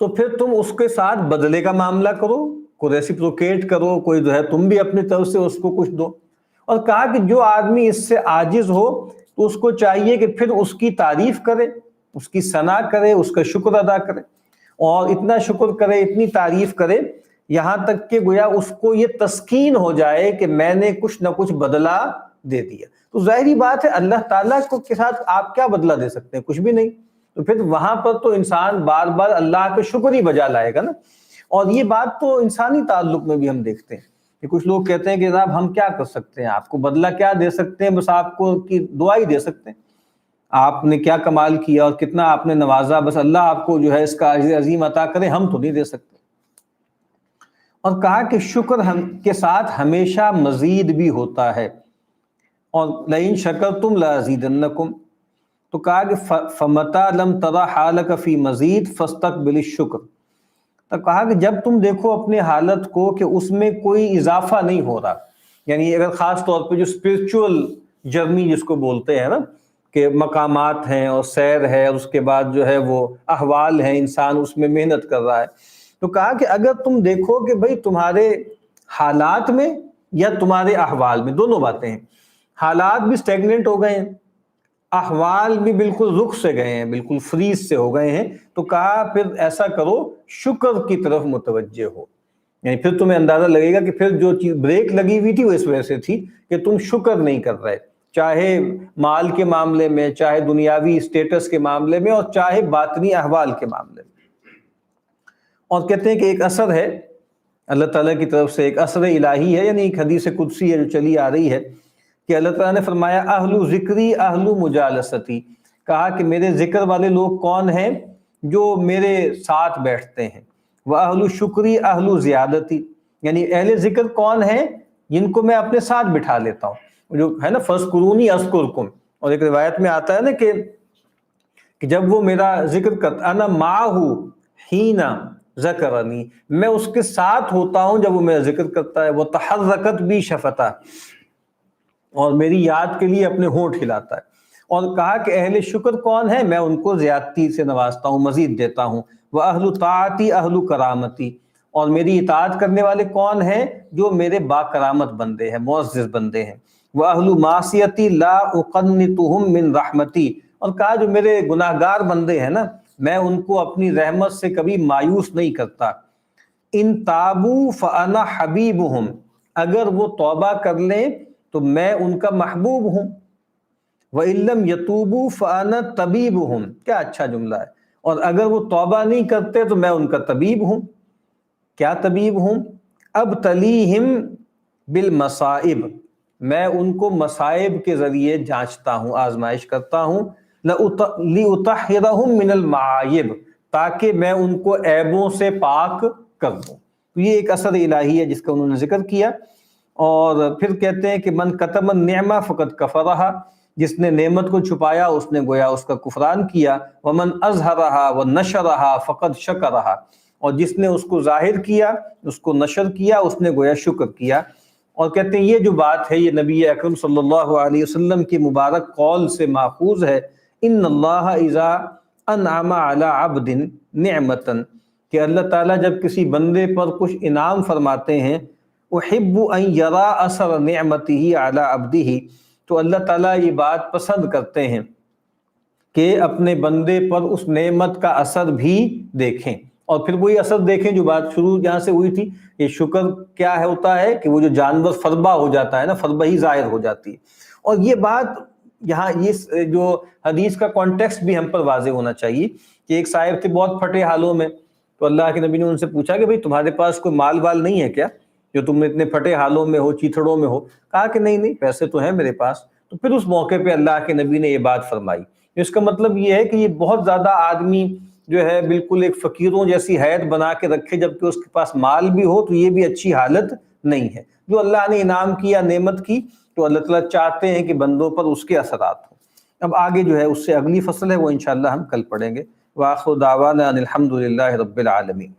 تو پھر تم اس کے ساتھ بدلے کا معاملہ کرو، کوئی ریسیپروکیٹ کرو، کوئی جو ہے تم بھی اپنی طرف سے اس کو کچھ دو۔ اور کہا کہ جو آدمی اس سے عاجز ہو تو اس کو چاہیے کہ پھر اس کی تعریف کرے، اس کی ثنا کرے، اس کا شکر ادا کرے، اور اتنا شکر کرے، اتنی تعریف کرے، یہاں تک کہ گویا اس کو یہ تسکین ہو جائے کہ میں نے کچھ نہ کچھ بدلہ دے دیا۔ تو ظاہری بات ہے اللہ تعالیٰ کو کے ساتھ آپ کیا بدلہ دے سکتے ہیں؟ کچھ بھی نہیں۔ تو پھر وہاں پر تو انسان بار بار اللہ کا شکر ہی بجا لائے گا نا۔ اور یہ بات تو انسانی تعلق میں بھی ہم دیکھتے ہیں کہ کچھ لوگ کہتے ہیں کہ جناب ہم کیا کر سکتے ہیں، آپ کو بدلہ کیا دے سکتے ہیں، بس آپ کو کی دعا ہی دے سکتے ہیں، آپ نے کیا کمال کیا اور کتنا آپ نے نوازا، بس اللہ آپ کو جو ہے اس کا اجر عظیم عطا کرے، ہم تو نہیں دے سکتے۔ اور کہا کہ شکر کے ساتھ ہمیشہ مزید بھی ہوتا ہے، اور لئن شکرتم لازیدنکم، تو کہا کہ فمتا لم ترى حالک فی مزید فاستقبل الشکر، تو کہا کہ جب تم دیکھو اپنے حالت کو کہ اس میں کوئی اضافہ نہیں ہو رہا، یعنی اگر خاص طور پہ جو اسپرچول جرنی جس کو بولتے ہیں نا، کہ مقامات ہیں اور سیر ہے، اور اس کے بعد جو ہے وہ احوال ہیں، انسان اس میں محنت کر رہا ہے، تو کہا کہ اگر تم دیکھو کہ بھئی تمہارے حالات میں یا تمہارے احوال میں، دونوں باتیں ہیں، حالات بھی سٹیگننٹ ہو گئے ہیں، احوال بھی بالکل رخ سے گئے ہیں، بالکل فریز سے ہو گئے ہیں، تو کہا پھر ایسا کرو شکر کی طرف متوجہ ہو، یعنی پھر تمہیں اندازہ لگے گا کہ پھر جو چیز بریک لگی ہوئی تھی وہ اس وجہ سے تھی کہ تم شکر نہیں کر رہے، چاہے مال کے معاملے میں، چاہے دنیاوی اسٹیٹس کے معاملے میں، اور چاہے باطنی احوال کے معاملے میں۔ اور کہتے ہیں کہ ایک اثر ہے اللہ تعالیٰ کی طرف سے، ایک اثر الہی ہے، یعنی ایک حدیث قدسی ہے جو چلی آ رہی ہے کہ اللہ تعالیٰ نے فرمایا اہل ذکری اہل مجالستی، کہا کہ میرے ذکر والے لوگ کون ہیں؟ جو میرے ساتھ بیٹھتے ہیں۔ وَأَهْلُ شُكْرِ أَهْلُ زِيَادَتِ، یعنی اہل ذکر کون ہیں؟ جن کو میں اپنے ساتھ بٹھا لیتا ہوں، جو ہے نا فَاذْكُرُونِي أَذْكُرْكُمْ، اور ایک روایت میں آتا ہے نا کہ جب وہ میرا ذکر کرتا انا معه حین ذکرنی، میں اس کے ساتھ ہوتا ہوں جب وہ میرا ذکر کرتا ہے، وَتَحَرَّكَتْ بِي شَفَتَاهُ، اور میری یاد کے لیے اپنے ہونٹ ہلاتا ہے۔ اور کہا کہ اہل شکر کون ہے؟ میں ان کو زیادتی سے نوازتا ہوں، مزید دیتا ہوں۔ وَأَهْلُ طَاعَتِي أَهْلُ کرامتی، اور میری اطاعت کرنے والے کون ہیں؟ جو میرے با کرامت بندے ہیں، معزز بندے ہیں۔ وَأَهْلُ مَعْصِيَتِي لَا أُقَنِّطُهُمْ مِنْ رَحْمَتِي، اور کہا جو میرے گناہ گار بندے ہیں نا، میں ان کو اپنی رحمت سے کبھی مایوس نہیں کرتا۔ ان تابوا فانا حبیبہم، اگر وہ توبہ کر لیں تو میں ان کا محبوب ہوں۔ وَإِن لَّمْ يَتُوبُوا فَأَنَا طَبِيبُهُمْ، کیا اچھا جملہ ہے، اور اگر وہ توبہ نہیں کرتے تو میں ان کا طبیب ہوں۔ کیا طبیب ہوں؟ ابتلیہم بالمصائب، میں ان کو مصائب کے ذریعے جانچتا ہوں، آزمائش کرتا ہوں۔ لِأُطَهِّرَهُم مِّنَ الْمَعَائِبِ، تاکہ میں ان کو عیبوں سے پاک کر دوں۔ تو یہ ایک اثر الہی ہے جس کا انہوں نے ذکر کیا۔ اور پھر کہتے ہیں کہ من کتم النعمہ فقد کفرہا، جس نے نعمت کو چھپایا اس نے گویا اس کا کفران کیا۔ ومن اظہرہا ونشرہا فقد شکرہا، اور جس نے اس کو ظاہر کیا، اس کو نشر کیا، اس نے گویا شکر کیا۔ اور کہتے ہیں یہ جو بات ہے یہ نبی اکرم صلی اللہ علیہ وسلم کی مبارک قول سے ماخوذ ہے، ان اللہ اذا انعم علی عبد نعمتا، کہ اللہ تعالیٰ جب کسی بندے پر کچھ انعام فرماتے ہیں، احب ان یرا اثر نعمتہ علی عبدہ، تو اللہ تعالیٰ یہ بات پسند کرتے ہیں کہ اپنے بندے پر اس نعمت کا اثر بھی دیکھیں، اور پھر وہی اثر دیکھیں جو بات شروع جہاں سے ہوئی تھی۔ یہ شکر کیا ہوتا ہے کہ وہ جو جانور فربہ ہو جاتا ہے نا، فربہی ظاہر ہو جاتی ہے۔ اور یہ بات یہاں یہ جو حدیث کا کانٹیکسٹ بھی ہم پر واضح ہونا چاہیے کہ ایک صاحب تھے بہت پھٹے حالوں میں، تو اللہ کے نبی نے ان سے پوچھا کہ بھئی تمہارے پاس کوئی مال وال نہیں ہے کیا جو تم اتنے پھٹے حالوں میں ہو، چیتھڑوں میں ہو؟ کہا کہ نہیں پیسے تو ہیں میرے پاس۔ تو پھر اس موقع پہ اللہ کے نبی نے یہ بات فرمائی۔ اس کا مطلب یہ ہے کہ یہ بہت زیادہ آدمی جو ہے بالکل ایک فقیروں جیسی حیت بنا کے رکھے جبکہ اس کے پاس مال بھی ہو، تو یہ بھی اچھی حالت نہیں ہے۔ جو اللہ نے انعام کیا، نعمت کی، تو اللہ تعالیٰ چاہتے ہیں کہ بندوں پر اس کے اثرات ہوں۔ اب آگے جو ہے اس سے اگلی فصل ہے وہ انشاءاللہ ہم کل پڑھیں گے۔ وآخر دعوانا ان الحمد للہ رب العالمین۔